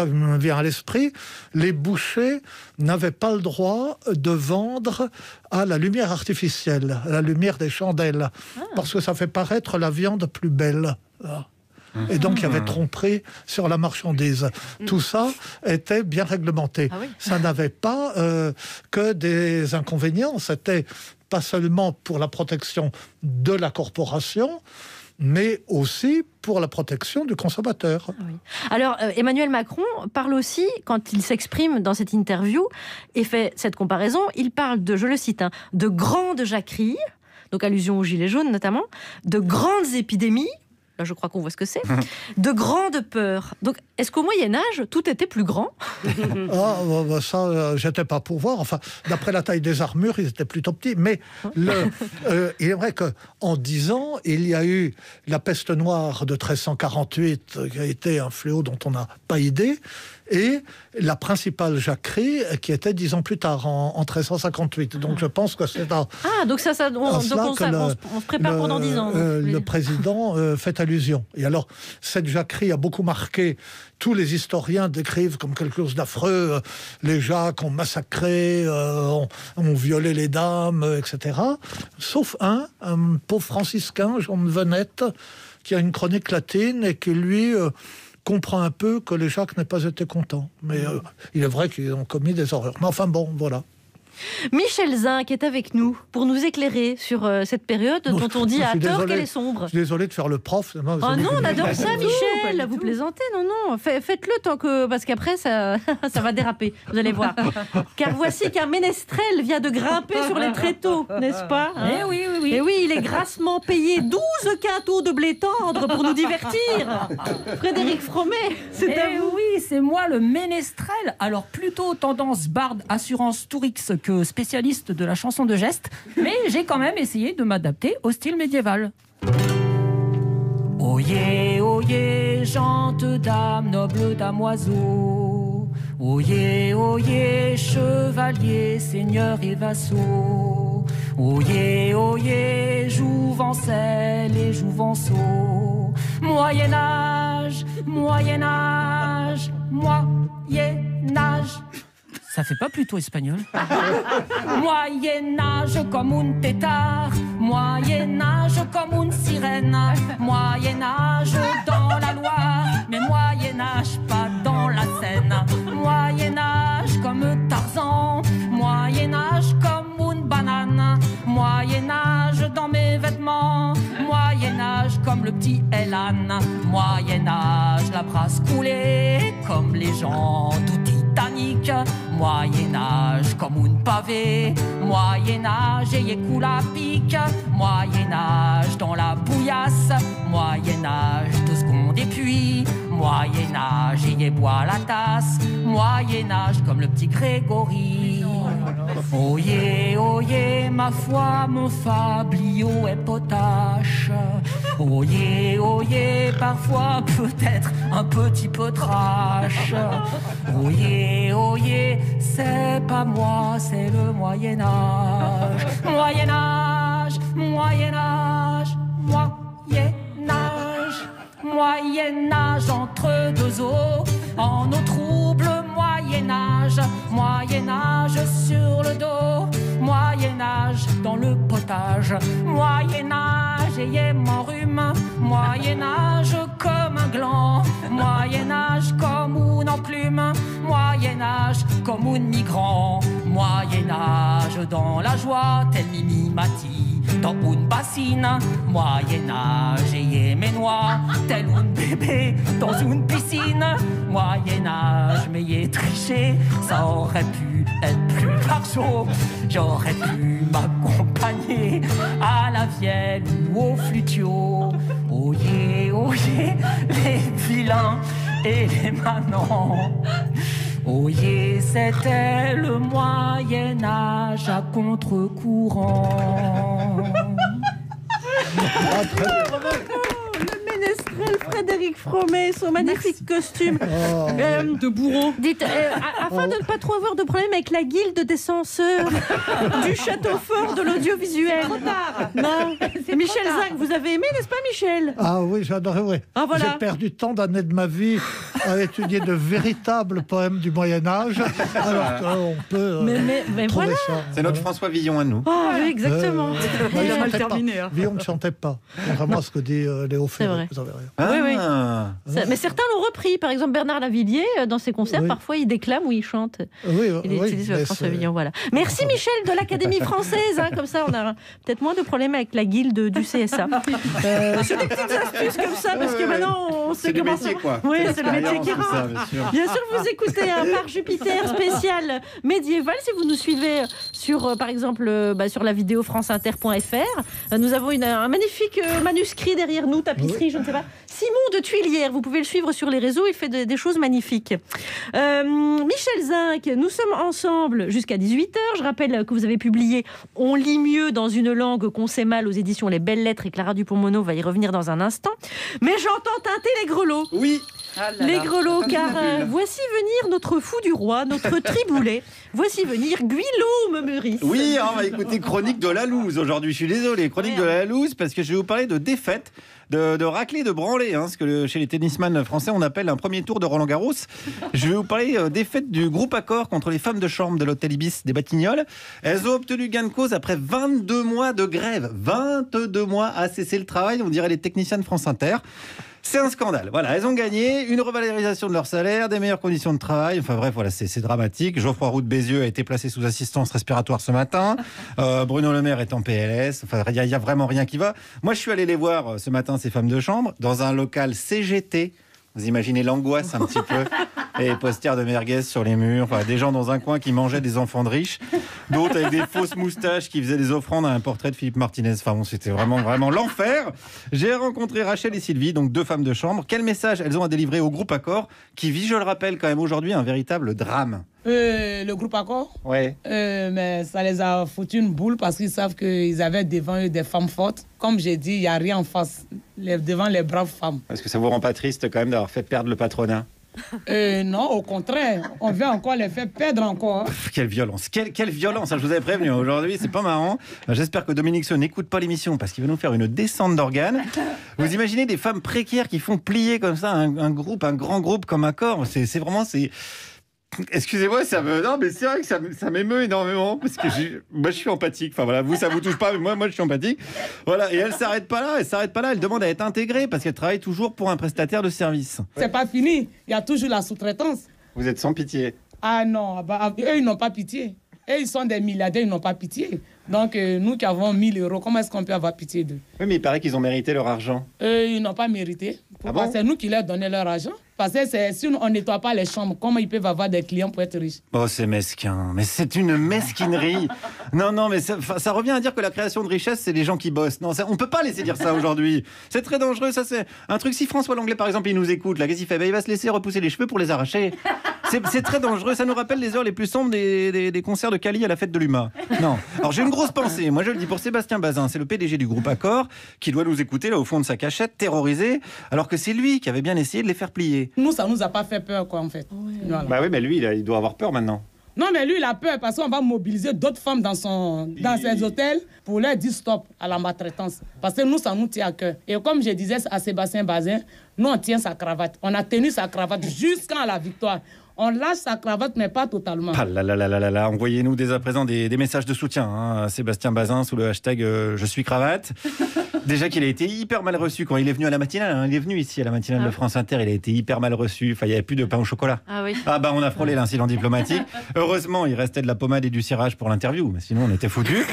me vient à l'esprit, les bouchers n'avaient pas le droit de vendre à la lumière artificielle, à la lumière des chandelles, parce que ça fait paraître la viande plus belle. Et donc, il y avait tromperie sur la marchandise. Tout ça était bien réglementé. Ça n'avait pas que des inconvénients. C'était pas seulement pour la protection de la corporation, mais aussi pour la protection du consommateur. Oui. Alors, Emmanuel Macron parle aussi, quand il s'exprime dans cette interview, et fait cette comparaison, il parle de, je le cite, de grandes jacqueries, donc allusion aux Gilets jaunes notamment, de grandes épidémies, là je crois qu'on voit ce que c'est, de grandes peurs. Donc, est-ce qu'au Moyen-Âge, tout était plus grand? Ça, j'étais pas pour voir. Enfin, d'après la taille des armures, ils étaient plutôt petits. Mais il est vrai qu'en 10 ans, il y a eu la peste noire de 1348, qui a été un fléau dont on n'a pas idée, et la principale jacquerie, qui était 10 ans plus tard, en 1358. Donc je pense que c'est à... donc on se prépare pendant 10 ans. Le président fait allusion. Et alors, cette jacquerie a beaucoup marqué. Tous les historiens décrivent comme quelque chose d'affreux. Les Jacques ont massacré, ont violé les dames, etc. Sauf un pauvre franciscain, Jean de Venette, qui a une chronique latine et qui, lui... comprend un peu que les Jacques n'aient pas été contents. Mais il est vrai qu'ils ont commis des horreurs. Mais enfin bon, voilà. Michel Zinc est avec nous pour nous éclairer sur cette période dont on dit à tort qu'elle est sombre. Je suis désolé de faire le prof. Oh non, on adore ça, Michel. Vous plaisantez, non. Faites-le tant que... Parce qu'après, ça va déraper, vous allez voir. Car voici qu'un ménestrel vient de grimper sur les tréteaux, n'est-ce pas? Eh oui. Et oui, il est grassement payé 12 quintaux de blé tendre pour nous divertir. Frédéric Fromet, c'est à vous. Oui, c'est moi le ménestrel. Alors plutôt tendance barde, assurance Tourix que spécialiste de la chanson de geste, mais j'ai quand même essayé de m'adapter au style médiéval. Oyez, oyez, gente dame, noble damoiseau. Oyez, oyez, chevaliers, seigneurs et vassaux. Oyez, oyez, jouvencelles et jouvenceaux. Moyen-Âge, Moyen-Âge, Moyen-Âge. Ça fait pas plutôt espagnol? Moyen-Âge comme un tétard, Moyen-Âge comme une sirène, Moyen-Âge dans la Loire, mais Moyen-Âge pas dans la Seine. Moyen-Âge comme Tarzan, Moyen-Âge comme une banane, Moyen-Âge dans mes vêtements, Moyen-Âge comme le petit Elan, Moyen-Âge la brasse coulée comme les gens d'outils. Titanic. Moyen-Âge comme une pavée, Moyen-Âge et coule à pic, Moyen-Âge dans la bouillasse, Moyen-Âge 2 secondes et puis Moyen-Âge et boit la tasse, Moyen-Âge comme le petit Grégory. Oyez, ma foi, mon fabliau est potache. Oyez, parfois peut-être un petit peu trash. Oyez, c'est pas moi, c'est le Moyen-Âge. Moyen-Âge, Moyen-Âge, Moyen-Âge. Moyen-Âge entre deux eaux, en eau trouble, Moyen-Âge. Moyen-Âge sur le dos, Moyen-Âge dans le potage. Moyen-Âge ayez mon rhume, Moyen-Âge comme un gland, Moyen-Âge comme une enclume, Moyen-Âge comme un migrant. Moyen-Âge dans la joie, tel Mimi Mati dans une bassine. Moyen-Âge ayez mes noix, tel un bébé dans une piscine. Moyen-Âge m'ayez triché, ça aurait pu être plus chaud. J'aurais pu m'accompagner à la vielle ou au flutio. Oyez, les vilains et les manants. Oyez, c'était le Moyen-Âge à contre-courant. Le ménestrel Frédéric Fromet, son magnifique costume de bourreau. Dites, afin de ne pas trop avoir de problème avec la guilde des censeurs du château fort de l'audiovisuel. Trop tard. Non. Michel Zinc, vous avez aimé, n'est-ce pas, Michel? Ah oui, j'adorais, oui. Ah, voilà. J'ai perdu tant d'années de ma vie à étudier de véritables poèmes du Moyen-Âge, alors qu'on peut mais trouver voilà. ça. C'est notre François Villon à nous. Ah, oui, exactement. Il a mal terminé. Villon ne chantait pas, contrairement à ce que dit Léo Ferré. Vous avez raison. Oui. Mais certains l'ont repris. Par exemple, Bernard Lavillier, dans ses concerts, parfois il déclame ou il chante. Il utilise François Villon. Voilà. Merci Michel de l'Académie française. Comme ça, on a peut-être moins de problèmes avec la guilde du CSA. C'est des petites astuces comme ça, parce que maintenant, on sait comment ça. Oui, c'est le métier qui rentre. Bien sûr, vous écoutez un Par Jupiter spécial médiéval. Si vous nous suivez sur, par exemple, sur la vidéo franceinter.fr, nous avons un magnifique manuscrit derrière nous, tapisserie, je ne sais pas. Simon de Tuilière, vous pouvez le suivre sur les réseaux, il fait des choses magnifiques. Michel Zinc, nous sommes ensemble jusqu'à 18h. Je rappelle que vous avez publié On lit mieux dans une langue qu'on sait mal aux éditions Les Belles Lettres, et Clara Dupont-Mono va y revenir dans un instant. Mais j'entends teinter les grelots. Oui. Les grelots, car voici venir notre fou du roi, notre triboulet. Voici venir Guillaume Meurice. Oui, on va écouter Chronique de la Louse aujourd'hui. Je suis désolé, Chronique de la Louse, parce que je vais vous parler de défaite, de raclée, de branlée, ce que chez les tennisman français on appelle un premier tour de Roland Garros. Je vais vous parler défaite du groupe Accor contre les femmes de chambre de l'hôtel Ibis des Batignolles. Elles ont obtenu gain de cause après 22 mois de grève. 22 mois à cesser le travail, on dirait les techniciens de France Inter. C'est un scandale. Voilà, elles ont gagné une revalorisation de leur salaire, des meilleures conditions de travail. Enfin bref, voilà, c'est dramatique. Geoffroy Roux de Bézieux a été placé sous assistance respiratoire ce matin. Bruno Le Maire est en PLS. Enfin, il y a vraiment rien qui va. Moi, je suis allé les voir ce matin, ces femmes de chambre, dans un local CGT. Vous imaginez l'angoisse un petit peu. Et les posters de merguez sur les murs. Enfin, des gens dans un coin qui mangeaient des enfants de riches. D'autres avec des fausses moustaches qui faisaient des offrandes à un portrait de Philippe Martinez. Enfin bon, c'était vraiment l'enfer. J'ai rencontré Rachel et Sylvie, donc 2 femmes de chambre. Quel message elles ont à délivrer au groupe Accor, qui vit, je le rappelle, quand même aujourd'hui un véritable drame. Le groupe Accor? Ouais. Mais ça les a foutu une boule parce qu'ils savent qu'ils avaient devant eux des femmes fortes. Comme j'ai dit, il n'y a rien en face devant les braves femmes. Est-ce que ça vous rend pas triste quand même d'avoir fait perdre le patronat? Non, au contraire, on veut encore les faire perdre encore. Quelle violence, quelle violence, je vous avais prévenu aujourd'hui, c'est pas marrant. J'espère que Dominique Sceaux n'écoute pas l'émission parce qu'il va nous faire une descente d'organes. Vous imaginez des femmes précaires qui font plier comme ça un grand groupe comme Accor? C'est vraiment... Excusez-moi, non, mais c'est vrai que ça m'émeut énormément parce que moi je suis empathique. Enfin voilà, vous ça vous touche pas, mais moi je suis empathique. Voilà, et elle s'arrête pas là. Elle demande à être intégrée parce qu'elle travaille toujours pour un prestataire de service. C'est pas fini, il y a toujours la sous-traitance. Vous êtes sans pitié. Ah non, eux ils n'ont pas pitié. Eux ils sont des milliardaires, ils n'ont pas pitié. Donc, nous qui avons 1000 euros, comment est-ce qu'on peut avoir pitié d'eux? Oui, mais il paraît qu'ils ont mérité leur argent. Ils n'ont pas mérité. Pourquoi? C'est nous qui leur donnons leur argent. Parce que si on ne nettoie pas les chambres, comment ils peuvent avoir des clients pour être riches? Oh, c'est mesquin. Mais c'est une mesquinerie. Non, mais ça revient à dire que la création de richesse, c'est les gens qui bossent. Non, on peut pas laisser dire ça aujourd'hui. C'est très dangereux. Ça, c'est un truc. Si François Langlais, par exemple, il nous écoute, là, qu'est-ce qu'il fait? Il va se laisser repousser les cheveux pour les arracher. C'est très dangereux. Ça nous rappelle les heures les plus sombres des concerts de Cali à la fête de l'UMA. Non. Alors, j'ai une grosse pensée. Moi, je le dis pour Sébastien Bazin. C'est le PDG du groupe Accor qui doit nous écouter là au fond de sa cachette, terrorisé, alors que c'est lui qui avait bien essayé de les faire plier. Nous, ça nous a pas fait peur, quoi, en fait. Voilà. Bah oui, mais lui, il doit avoir peur maintenant. Non, mais lui, il a peur parce qu'on va mobiliser d'autres femmes dans ses hôtels pour leur dire stop à la maltraitance. Parce que nous, ça nous tient à cœur. Et comme je disais à Sébastien Bazin, nous, on tient sa cravate. On a tenu sa cravate jusqu'à la victoire. On lâche sa cravate, mais pas totalement. Ah là là là là là, envoyez-nous dès à présent des messages de soutien à Sébastien Bazin sous le hashtag je suis cravate. Déjà qu'il a été hyper mal reçu quand il est venu à la matinale. Hein. Il est venu ici à la matinale de France Inter. Il a été hyper mal reçu. Enfin, il n'y avait plus de pain au chocolat. Ah oui. Ah bah on a frôlé l'incident diplomatique. Heureusement, il restait de la pommade et du cirage pour l'interview. Mais sinon, on était foutus.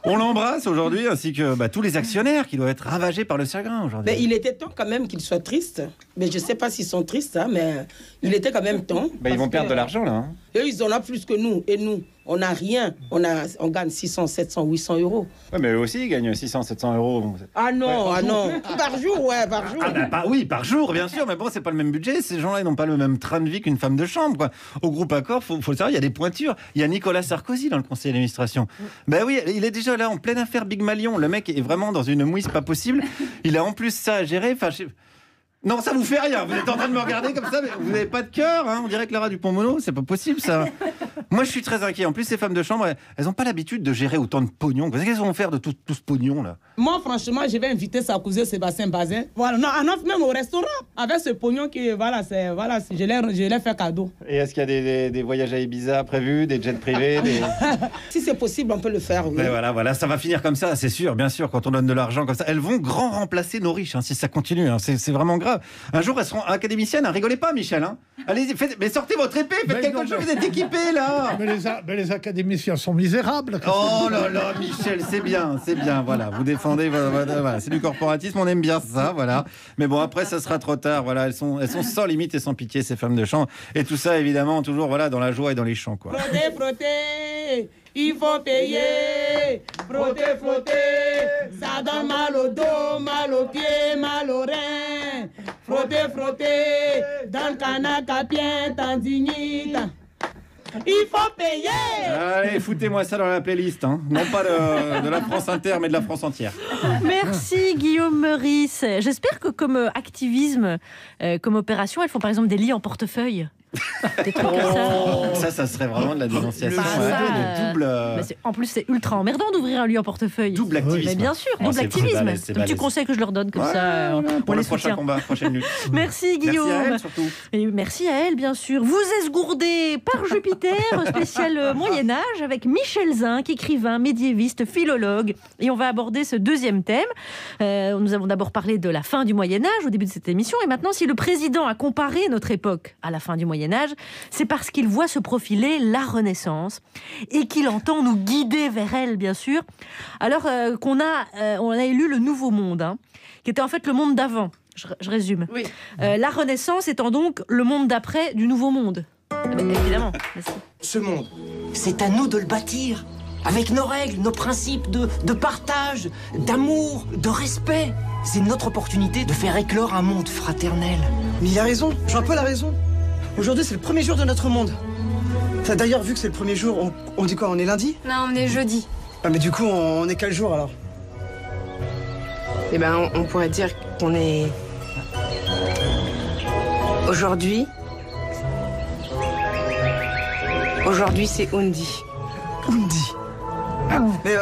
On l'embrasse aujourd'hui, ainsi que tous les actionnaires qui doivent être ravagés par le chagrin aujourd'hui. Mais il était temps quand même qu'ils soient tristes. Mais je ne sais pas s'ils sont tristes, hein, mais il était quand même temps. Ils vont perdre de l'argent là. Hein. Eux, ils en ont plus que nous. Et nous, on n'a rien. On gagne 600, 700, 800 euros. Ouais, mais eux aussi, ils gagnent 600, 700 euros. Ah non, Par jour, ouais, par jour. Ah bah, oui, par jour, bien sûr. Mais bon, c'est pas le même budget. Ces gens-là, ils n'ont pas le même train de vie qu'une femme de chambre, quoi. Au groupe Accor, faut le savoir, il y a des pointures. Il y a Nicolas Sarkozy dans le conseil d'administration. Ben oui, il est déjà là en pleine affaire Big Malion. Le mec est vraiment dans une mouise pas possible. Il a en plus ça à gérer. Enfin, non, ça vous fait rien. Vous êtes en train de me regarder comme ça, mais vous n'avez pas de cœur. Hein. On dirait que Lara Dupont-Mono, c'est pas possible ça. Moi, je suis très inquiet. En plus, ces femmes de chambre, elles n'ont pas l'habitude de gérer autant de pognon. Qu'est-ce qu'elles vont faire de tout ce pognon là? Moi, franchement, je vais inviter sa cousine Sébastien Bazin. Voilà, non, on offre même au restaurant avec ce pognon qui, je l'ai fait cadeau. Et est-ce qu'il y a des voyages à Ibiza prévus, des jets privés Si c'est possible, on peut le faire. Oui. Mais voilà, ça va finir comme ça, c'est sûr, bien sûr, quand on donne de l'argent comme ça. Elles vont grand remplacer nos riches, hein, si ça continue. Hein, c'est vraiment grave. Un jour, elles seront académiciennes. Hein, rigolez pas, Michel. Hein. Allez-y, mais sortez votre épée, faites quelque chose, vous êtes équipés là. Mais les académiciens sont misérables. Oh là là, Michel, c'est bien, voilà. Vous défendez, voilà, c'est du corporatisme, on aime bien ça, voilà. Mais bon, après, ça sera trop tard, voilà. Elles sont sans limite et sans pitié, ces femmes de chambre. Et tout ça, évidemment, toujours, voilà, dans la joie et dans les chants, quoi. Frotter, il faut payer. Frotter, ça donne mal au dos, mal aux pieds, mal aux reins. Frotter, dans le canard à pied, tendinite. Il faut payer. Allez, foutez-moi ça dans la playlist, hein. Non pas de la France Inter, mais de la France entière. Merci Guillaume Meurice. J'espère que comme activisme, comme opération, elles font par exemple des lits en portefeuille. Des trucs comme ça. Ça serait vraiment de la dénonciation. En plus, c'est ultra emmerdant d'ouvrir un lit en portefeuille. Double activisme. Mais bien sûr, double activisme. C'est un petit conseil que je leur donne comme ça. Pour le prochain combat, prochaine lutte. Merci Guillaume. Merci à elle surtout. Et merci à elle, bien sûr. Vous esgourdez par Jupiter, spécial Moyen-Âge, avec Michel Zinc, écrivain, médiéviste, philologue. Et on va aborder ce deuxième thème. Nous avons d'abord parlé de la fin du Moyen-Âge au début de cette émission. Et maintenant, si le président a comparé notre époque à la fin du Moyen-Âge, c'est parce qu'il voit se profiler la Renaissance et qu'il entend nous guider vers elle, bien sûr. Alors on a élu le Nouveau Monde, hein, qui était en fait le monde d'avant. Je résume. Oui. La Renaissance étant donc le monde d'après du Nouveau Monde. Évidemment. Merci. Ce monde, c'est à nous de le bâtir. Avec nos règles, nos principes de partage, d'amour, de respect. C'est notre opportunité de faire éclore un monde fraternel. Mais il a raison, Jean-Paul a raison. Aujourd'hui, c'est le premier jour de notre monde. Enfin, d'ailleurs, vu que c'est le premier jour, on dit quoi? On est lundi? Non, on est jeudi. Ah, mais du coup, on est quel jour alors? Eh ben, on pourrait dire qu'on est... Aujourd'hui, c'est Undi. Undi. Mais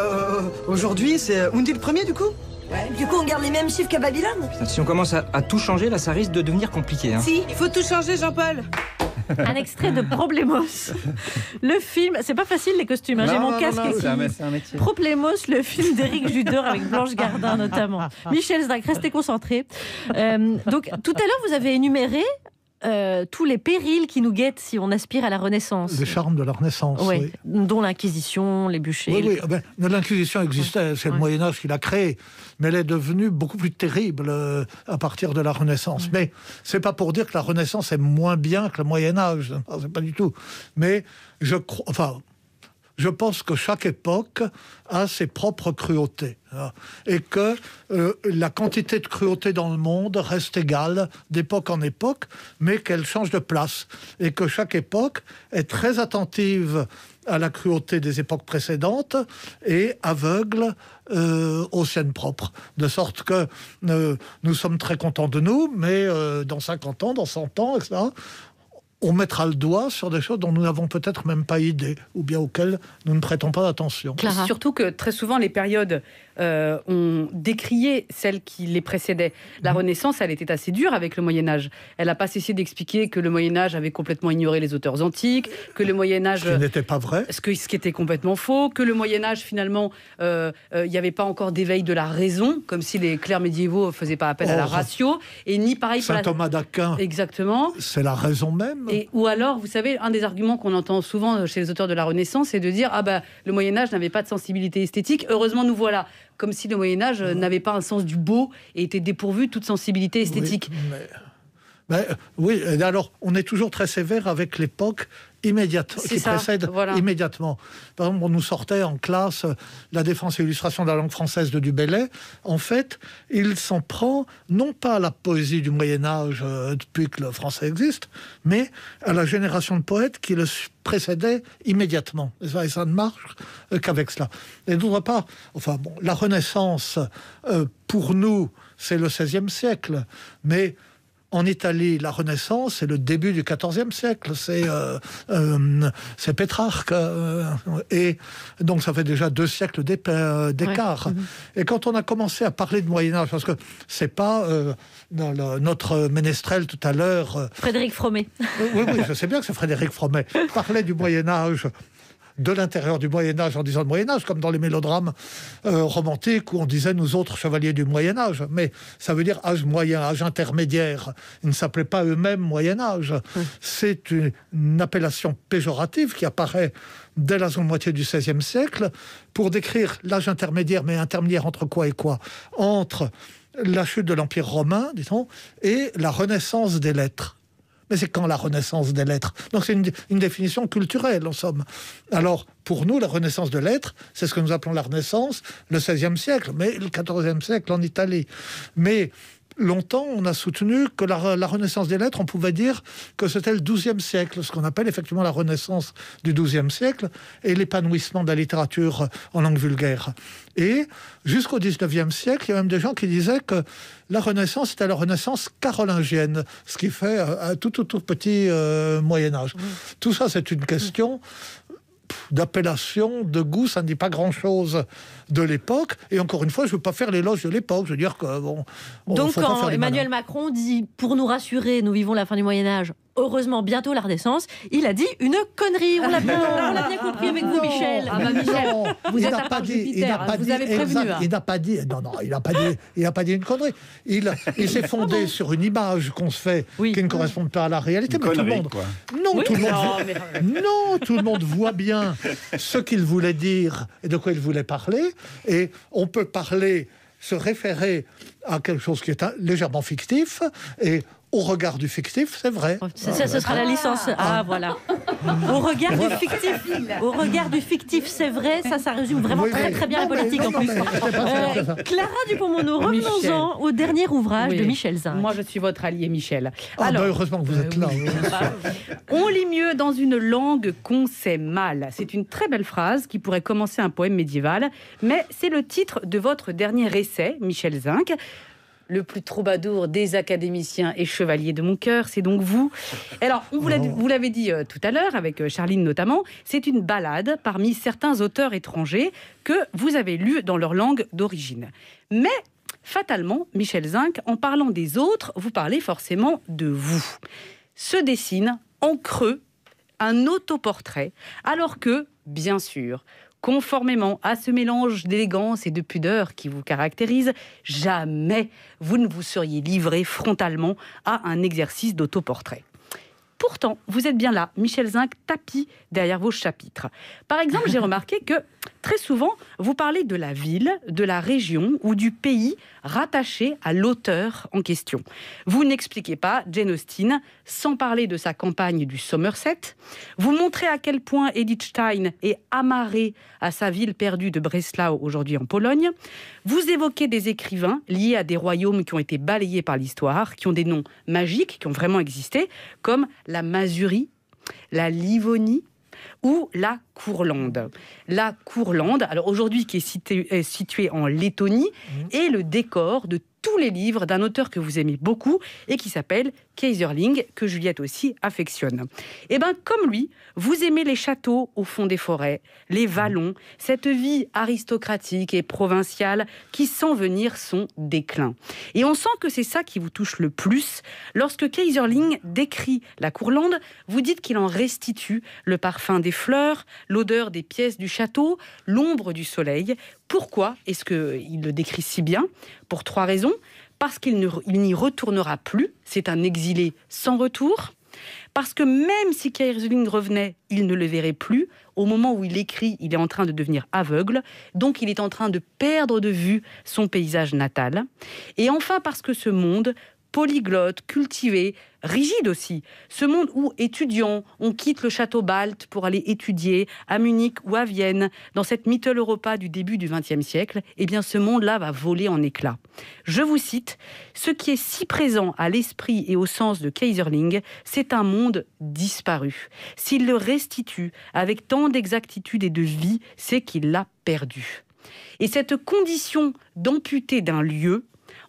aujourd'hui, c'est Undi le premier, du coup? Ouais. Du coup, on garde les mêmes chiffres qu'à Babylone. Putain, si on commence à tout changer, là, ça risque de devenir compliqué. Hein. Si, il faut tout changer, Jean-Paul. Un extrait de Problemos. Le film, c'est pas facile les costumes, hein. J'ai mon casque ici. C'est un métier. Problemos, le film d'Éric Judor avec Blanche Gardin notamment. Michel Zdac, restez concentrés. Donc tout à l'heure, vous avez énuméré tous les périls qui nous guettent si on aspire à la Renaissance. Les charmes de la Renaissance, oui. Dont l'Inquisition, les bûchers. Oui. L'Inquisition existait, c'est le Moyen-Âge qui l'a créée, mais elle est devenue beaucoup plus terrible à partir de la Renaissance. Mais c'est pas pour dire que la Renaissance est moins bien que le Moyen-Âge, c'est pas du tout. Mais je pense que chaque époque a ses propres cruautés. Et que la quantité de cruauté dans le monde reste égale d'époque en époque, mais qu'elle change de place. Et que chaque époque est très attentive à la cruauté des époques précédentes et aveugle aux siennes propres. De sorte que nous sommes très contents de nous, mais dans 50 ans, dans 100 ans, etc., on mettra le doigt sur des choses dont nous n'avons peut-être même pas idée, ou bien auxquelles nous ne prêtons pas attention. Surtout que très souvent, les périodes ont décrié celles qui les précédaient. La Renaissance, elle était assez dure avec le Moyen-Âge. Elle n'a pas cessé d'expliquer que le Moyen-Âge avait complètement ignoré les auteurs antiques, que le Moyen-Âge... Ce qui n'était pas vrai. Ce qui était complètement faux, que le Moyen-Âge, finalement, il n'y avait pas encore d'éveil de la raison, comme si les clercs médiévaux ne faisaient pas appel à la ratio, et ni pareil... Saint Thomas d'Aquin, exactement. C'est la raison même. Ou alors, vous savez, un des arguments qu'on entend souvent chez les auteurs de la Renaissance, c'est de dire « Ah ben, le Moyen-Âge n'avait pas de sensibilité esthétique, heureusement nous voilà ». Comme si le Moyen-Âge n'avait pas un sens du beau et était dépourvu de toute sensibilité esthétique. Oui, alors on est toujours très sévère avec l'époque immédiate, qui précède immédiatement. Par exemple, on nous sortait en classe la défense et illustration de la langue française de Du Bellay. En fait, il s'en prend non pas à la poésie du Moyen-Âge depuis que le français existe, mais à la génération de poètes qui le précédait immédiatement. Et ça ne marche qu'avec cela. Et d'autre part, la Renaissance, pour nous, c'est le XVIe siècle, mais en Italie, la Renaissance, c'est le début du XIVe siècle, c'est Pétrarque, et donc ça fait déjà 2 siècles d'écart. Et quand on a commencé à parler de Moyen-Âge, parce que c'est pas notre ménestrel tout à l'heure... Frédéric Fromet. Oui, je sais bien que c'est Frédéric Fromet. Parlait du Moyen-Âge, de l'intérieur du Moyen-Âge en disant le Moyen-Âge, comme dans les mélodrames romantiques où on disait nous autres chevaliers du Moyen-Âge. Mais ça veut dire âge moyen, âge intermédiaire. Ils ne s'appelaient pas eux-mêmes Moyen-Âge. C'est une appellation péjorative qui apparaît dès la seconde moitié du XVIe siècle pour décrire l'âge intermédiaire, mais intermédiaire entre quoi et quoi ? Entre la chute de l'Empire romain, disons, et la renaissance des lettres. Mais c'est quand la renaissance des lettres? Donc c'est une définition culturelle, en somme. Alors, pour nous, la renaissance de lettres, c'est ce que nous appelons la Renaissance, le XVIe siècle, mais le XIVe siècle en Italie. Mais longtemps, on a soutenu que la renaissance des lettres, on pouvait dire que c'était le XIIe siècle, ce qu'on appelle effectivement la renaissance du XIIe siècle et l'épanouissement de la littérature en langue vulgaire. Et jusqu'au XIXe siècle, il y a même des gens qui disaient que la Renaissance était la Renaissance carolingienne, ce qui fait un tout petit Moyen-Âge. Tout ça, c'est une question d'appellation, de goût, ça ne dit pas grand-chose de l'époque. Et encore une fois, je ne veux pas faire l'éloge de l'époque. Je veux dire que donc quand Emmanuel Macron dit « pour nous rassurer, nous vivons la fin du Moyen-Âge », heureusement, bientôt la Renaissance, il a dit une connerie. On l'a bien compris avec vous, Michel. Ah bah Michel, vous êtes à part Jupiter, vous avez prévenu. Il n'a pas dit, il n'a pas dit une connerie. Il s'est fondé sur une image qu'on se fait qui ne correspond pas à la réalité. Mais tout le monde, tout le monde voit bien ce qu'il voulait dire et de quoi il voulait parler. Et on peut se référer à quelque chose qui est légèrement fictif et au regard du fictif, c'est vrai. Ça, ce sera la licence. Ah, voilà. Au regard du fictif, c'est vrai. Ça résume vraiment très bien la politique en plus. Clara Dupont-Moreau, revenons-en au dernier ouvrage de Michel Zinc. Moi, je suis votre allié, Michel. Alors, heureusement que vous êtes là. On lit mieux dans une langue qu'on sait mal. C'est une très belle phrase qui pourrait commencer un poème médiéval, mais c'est le titre de votre dernier essai, Michel Zinc. Le plus troubadour des académiciens et chevalier de mon cœur, c'est donc vous. Alors, vous l'avez dit tout à l'heure, avec Charline notamment, c'est une ballade parmi certains auteurs étrangers que vous avez lus dans leur langue d'origine. Mais, fatalement, Michel Zinc, en parlant des autres, vous parlez forcément de vous. Se dessine en creux un autoportrait, alors que, bien sûr, Conformément à ce mélange d'élégance et de pudeur qui vous caractérise, jamais vous ne vous seriez livré frontalement à un exercice d'autoportrait. Pourtant, vous êtes bien là, Michel Zinc, tapis derrière vos chapitres. Par exemple, j'ai remarqué que très souvent, vous parlez de la ville, de la région ou du pays rattaché à l'auteur en question. Vous n'expliquez pas Jane Austen sans parler de sa campagne du Somerset. Vous montrez à quel point Edith Stein est amarrée à sa ville perdue de Breslau, aujourd'hui en Pologne. Vous évoquez des écrivains liés à des royaumes qui ont été balayés par l'histoire, qui ont des noms magiques, qui ont vraiment existé, comme la Masurie, la Livonie ou la Courlande. La Courlande, alors aujourd'hui qui est située en Lettonie, est le décor de tous les livres d'un auteur que vous aimez beaucoup et qui s'appelle Keyserling, que Juliette aussi affectionne. Et bien, comme lui, vous aimez les châteaux au fond des forêts, les vallons, cette vie aristocratique et provinciale qui sent venir son déclin. Et on sent que c'est ça qui vous touche le plus. Lorsque Keyserling décrit la Courlande, vous dites qu'il en restitue le parfum des fleurs, l'odeur des pièces du château, l'ombre du soleil. Pourquoi est-ce qu'il le décrit si bien ? Pour 3 raisons. Parce qu'il n'y retournera plus, c'est un exilé sans retour. Parce que même si Keyserling revenait, il ne le verrait plus. Au moment où il écrit, il est en train de devenir aveugle. Donc il est en train de perdre de vue son paysage natal. Et enfin parce que ce monde polyglotte, cultivé, rigide aussi. Ce monde où, étudiants, on quitte le château Balt pour aller étudier à Munich ou à Vienne, dans cette Mitteleuropa du début du XXe siècle, eh bien ce monde-là va voler en éclats. Je vous cite, « Ce qui est si présent à l'esprit et au sens de Keyserling, c'est un monde disparu. S'il le restitue avec tant d'exactitude et de vie, c'est qu'il l'a perdu. » Et cette condition d'amputé d'un lieu,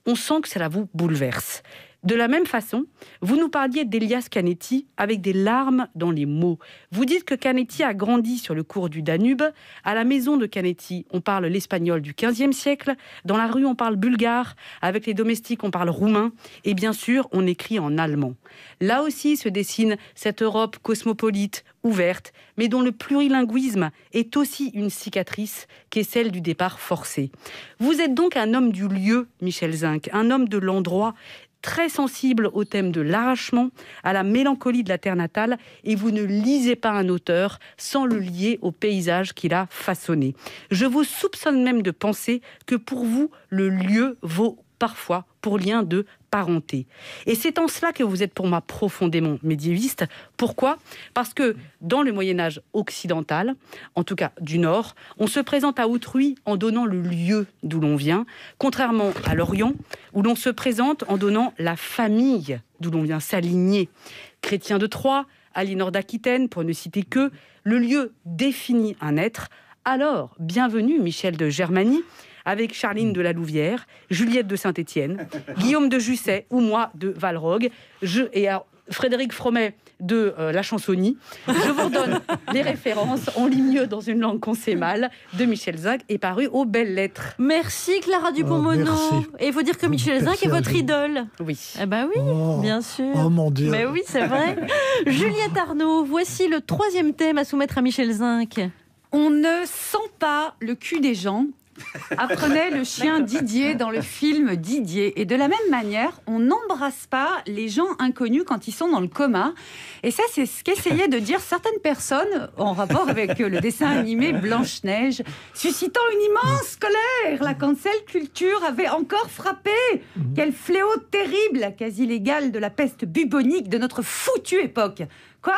on sent que cela vous bouleverse. De la même façon, vous nous parliez d'Elias Canetti avec des larmes dans les mots. Vous dites que Canetti a grandi sur le cours du Danube. À la maison de Canetti, on parle l'espagnol du XVe siècle. Dans la rue, on parle bulgare. Avec les domestiques, on parle roumain. Et bien sûr, on écrit en allemand. Là aussi se dessine cette Europe cosmopolite, ouverte, mais dont le plurilinguisme est aussi une cicatrice qui est celle du départ forcé. Vous êtes donc un homme du lieu, Michel Zinc, un homme de l'endroit, très sensible au thème de l'arrachement, à la mélancolie de la terre natale, et vous ne lisez pas un auteur sans le lier au paysage qu'il a façonné. Je vous soupçonne même de penser que pour vous, le lieu vaut parfois pour lien de parenté. Et c'est en cela que vous êtes pour moi profondément médiéviste. Pourquoi ? Parce que dans le Moyen-Âge occidental, en tout cas du Nord, on se présente à autrui en donnant le lieu d'où l'on vient, contrairement à l'Orient, où l'on se présente en donnant la famille d'où l'on vient, sa lignée. Chrétien de Troyes, Aliénor d'Aquitaine, pour ne citer que, le lieu définit un être. Alors, bienvenue Michel de Germanie, avec Charline de la Louvière, Juliette de Saint-Étienne, Guillaume de Jusset ou moi de Valrogue, et Frédéric Fromet de La Chansonnie. Je vous redonne les références. On lit mieux dans une langue qu'on sait mal, de Michel Zinc, est paru aux Belles Lettres. Merci Clara Dupont-Moreau. Et il faut dire que Michel Zinc est votre idole. Oui. Eh ben oui, bien sûr. Oh mon Dieu. Mais oui, c'est vrai. Juliette Arnaud, voici le 3e thème à soumettre à Michel Zinc. On ne sent pas le cul des gens, apprenait le chien Didier dans le film Didier. Et de la même manière, on n'embrasse pas les gens inconnus quand ils sont dans le coma. Et ça, c'est ce qu'essayaient de dire certaines personnes en rapport avec le dessin animé Blanche-Neige, suscitant une immense colère. La cancel culture avait encore frappé. Quel fléau terrible, quasi légal de la peste bubonique de notre foutue époque. Quoi ?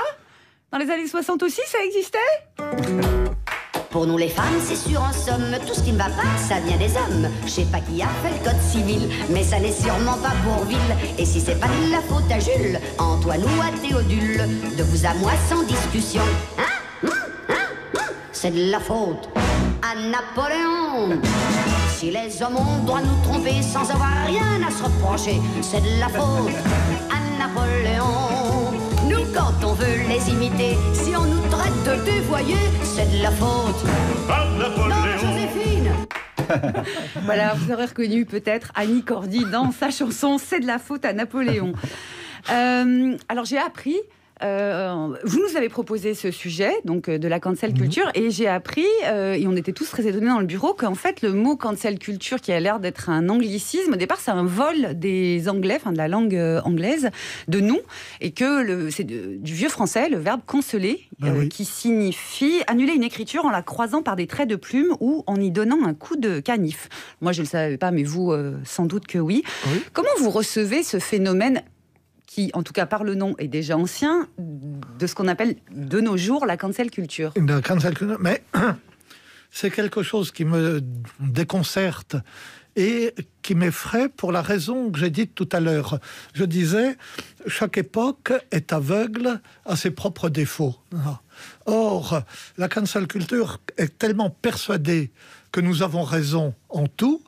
Dans les années 60 aussi, ça existait ? Pour nous les femmes, c'est sûr en somme, tout ce qui ne va pas, ça vient des hommes. Je sais pas qui a fait le code civil, mais ça n'est sûrement pas Bourvil. Et si c'est pas de la faute à Jules, Antoine ou à Théodule, de vous à moi sans discussion, c'est de la faute à Napoléon. Si les hommes ont droit de nous tromper sans avoir rien à se reprocher, c'est de la faute à Napoléon. Nous, quand on veut les imiter, si on nous traite de dévoyés, c'est de la faute à Napoléon. Non, Joséphine. Voilà, vous aurez reconnu peut-être Annie Cordy dans sa chanson « C'est de la faute à Napoléon ». Alors j'ai appris Vous nous avez proposé ce sujet, donc de la cancel culture, et j'ai appris, et on était tous très étonnés dans le bureau, qu'en fait le mot cancel culture, qui a l'air d'être un anglicisme, au départ c'est un vol des Anglais, enfin de la langue anglaise, de nous, et que c'est du vieux français, le verbe canceler, qui signifie annuler une écriture en la croisant par des traits de plume ou en y donnant un coup de canif. Moi je ne le savais pas, mais vous sans doute que oui. Comment vous recevez ce phénomène qui, en tout cas par le nom, est déjà ancien, de ce qu'on appelle de nos jours la cancel culture? La cancel culture, mais c'est quelque chose qui me déconcerte et qui m'effraie pour la raison que j'ai dite tout à l'heure. Je disais, chaque époque est aveugle à ses propres défauts. Or, la cancel culture est tellement persuadée que nous avons raison en tout,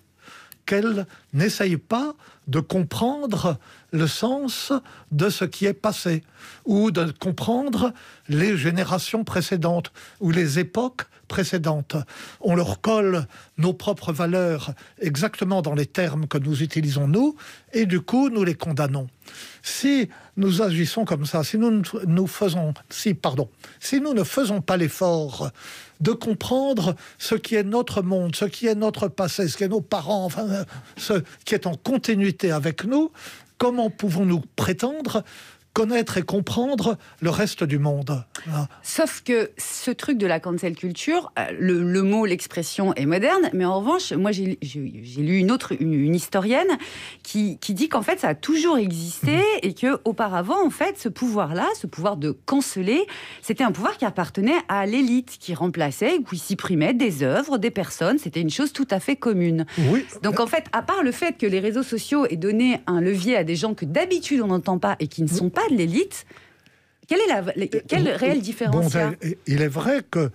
qu'elle n'essaye pas de comprendre le sens de ce qui est passé, ou de comprendre les générations précédentes, ou les époques précédentes. On leur colle nos propres valeurs exactement dans les termes que nous utilisons nous, et du coup, nous les condamnons. Si nous agissons comme ça, si nous ne faisons pas l'effort de comprendre ce qui est notre monde, ce qui est notre passé, ce qui est nos parents, enfin, ce qui est en continuité avec nous, comment pouvons-nous prétendre connaître et comprendre le reste du monde? Sauf que ce truc de la cancel culture, le mot, l'expression est moderne, mais en revanche, moi j'ai lu une historienne qui dit qu'en fait ça a toujours existé et que auparavant en fait ce pouvoir-là, ce pouvoir de canceler, c'était un pouvoir qui appartenait à l'élite, qui remplaçait ou qui supprimait des œuvres, des personnes. C'était une chose tout à fait commune. Oui. Donc en fait, à part le fait que les réseaux sociaux aient donné un levier à des gens que d'habitude on n'entend pas et qui ne sont pas de l'élite, quelle réelle différence il est vrai que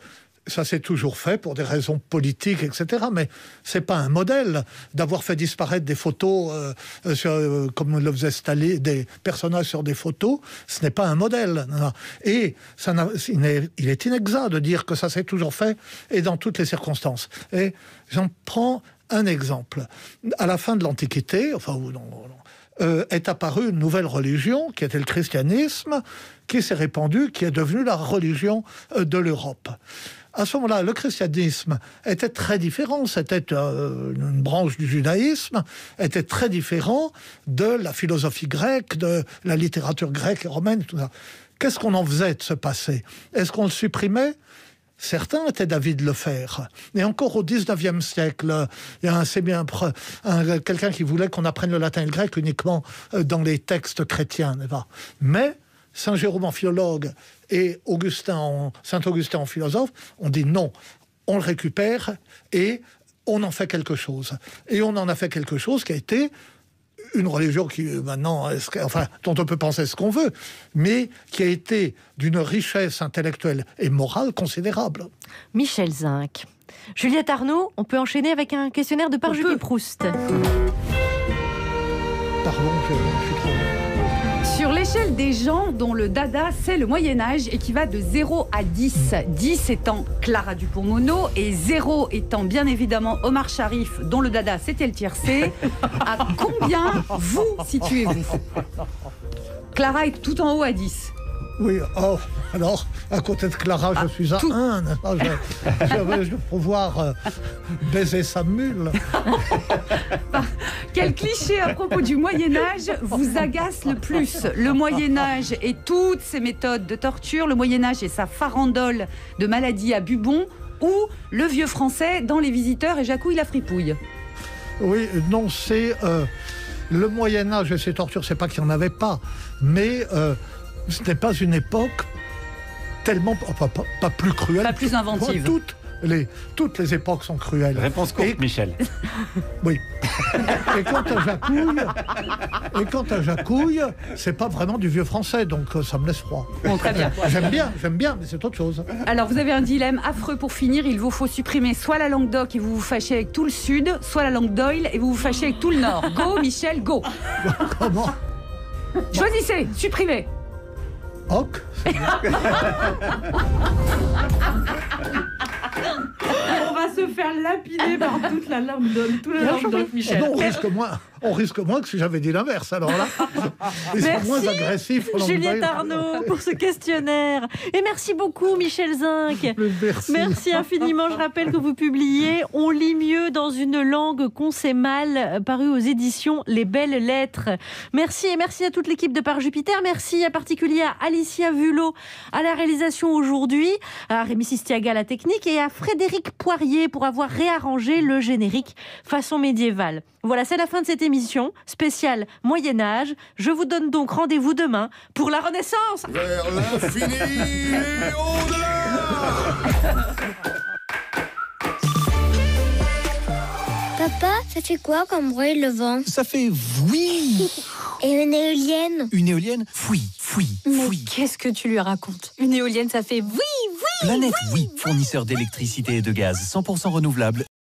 ça s'est toujours fait pour des raisons politiques, etc. Mais c'est pas un modèle d'avoir fait disparaître des photos comme le faisait Staline, des personnages sur des photos. Ce n'est pas un modèle. Et il est inexact de dire que ça s'est toujours fait et dans toutes les circonstances. Et j'en prends un exemple. À la fin de l'Antiquité, est apparue une nouvelle religion, qui était le christianisme, qui s'est répandue, qui est devenue la religion de l'Europe. À ce moment-là, le christianisme était très différent, c'était une branche du judaïsme, était très différent de la philosophie grecque, de la littérature grecque et romaine, tout ça. Qu'est-ce qu'on en faisait de ce passé? Est-ce qu'on le supprimait? Certains étaient d'avis de le faire. Et encore au XIXe siècle, il y a quelqu'un qui voulait qu'on apprenne le latin et le grec uniquement dans les textes chrétiens. Mais Saint Jérôme en philologue et Saint Augustin en philosophe ont dit non, on le récupère et on en fait quelque chose. Et on en a fait quelque chose qui a été une religion qui, maintenant, dont on peut penser ce qu'on veut, mais qui a été d'une richesse intellectuelle et morale considérable. Michel Zinc. Juliette Arnaud, on peut enchaîner avec un questionnaire de par Julie Proust. Pardon, je suis trop... Sur l'échelle des gens dont le dada, c'est le Moyen-Âge et qui va de 0 à 10, 10 étant Clara Dupont-Moreau et 0 étant bien évidemment Omar Sharif, dont le dada, c'était le tiercé, à combien vous situez-vous? Clara est tout en haut à 10. Oui, alors, à côté de Clara, je suis à 1. Je vais pouvoir baiser sa mule. Quel cliché à propos du Moyen-Âge vous agace le plus? Le Moyen-Âge et toutes ses méthodes de torture, le Moyen-Âge et sa farandole de maladies à bubon, ou le vieux français dans Les Visiteurs et Jacouille la fripouille? Oui, non, c'est le Moyen-Âge et ses tortures, c'est pas qu'il n'y en avait pas, mais... ce n'est pas une époque tellement... pas plus cruelle. Pas plus inventive. Toutes les époques sont cruelles. Réponse courte, Michel. Oui. Et quant à Jacouille, c'est pas vraiment du vieux français, donc ça me laisse froid. Bon, très bien. J'aime bien, mais c'est autre chose. Alors, vous avez un dilemme affreux pour finir. Il vous faut supprimer soit la langue d'Oc et vous vous fâchez avec tout le Sud, soit la langue d'Oil et vous vous fâchez avec tout le Nord. Go, Michel, go. Comment? Choisissez, supprimez. Oc. On va se faire lapider par toute la langue d'Oc, Michel. Non, On risque moins que si j'avais dit l'inverse. Alors là, ils sont moins agressifs. Juliette Arnaud pour ce questionnaire. Et merci beaucoup Michel Zinc. Merci infiniment. Je rappelle que vous publiez On lit mieux dans une langue qu'on sait mal, paru aux éditions Les Belles Lettres. Merci et merci à toute l'équipe de Par Jupiter. Merci en particulier à Alicia Vulot à la réalisation aujourd'hui, à Rémi Sistiaga à la technique et à Frédéric Poirier pour avoir réarrangé le générique façon médiévale. Voilà, c'est la fin de cette émission spéciale Moyen-Âge. Je vous donne donc rendez-vous demain pour la Renaissance. Vers l'infini et au-delà. Papa, ça fait quoi comme bruit le vent? Ça fait oui. Et une éolienne? Une éolienne, fouille. Mais qu'est-ce que tu lui racontes? Une éolienne, ça fait oui. Planète Oui, fournisseur d'électricité et de gaz 100% renouvelable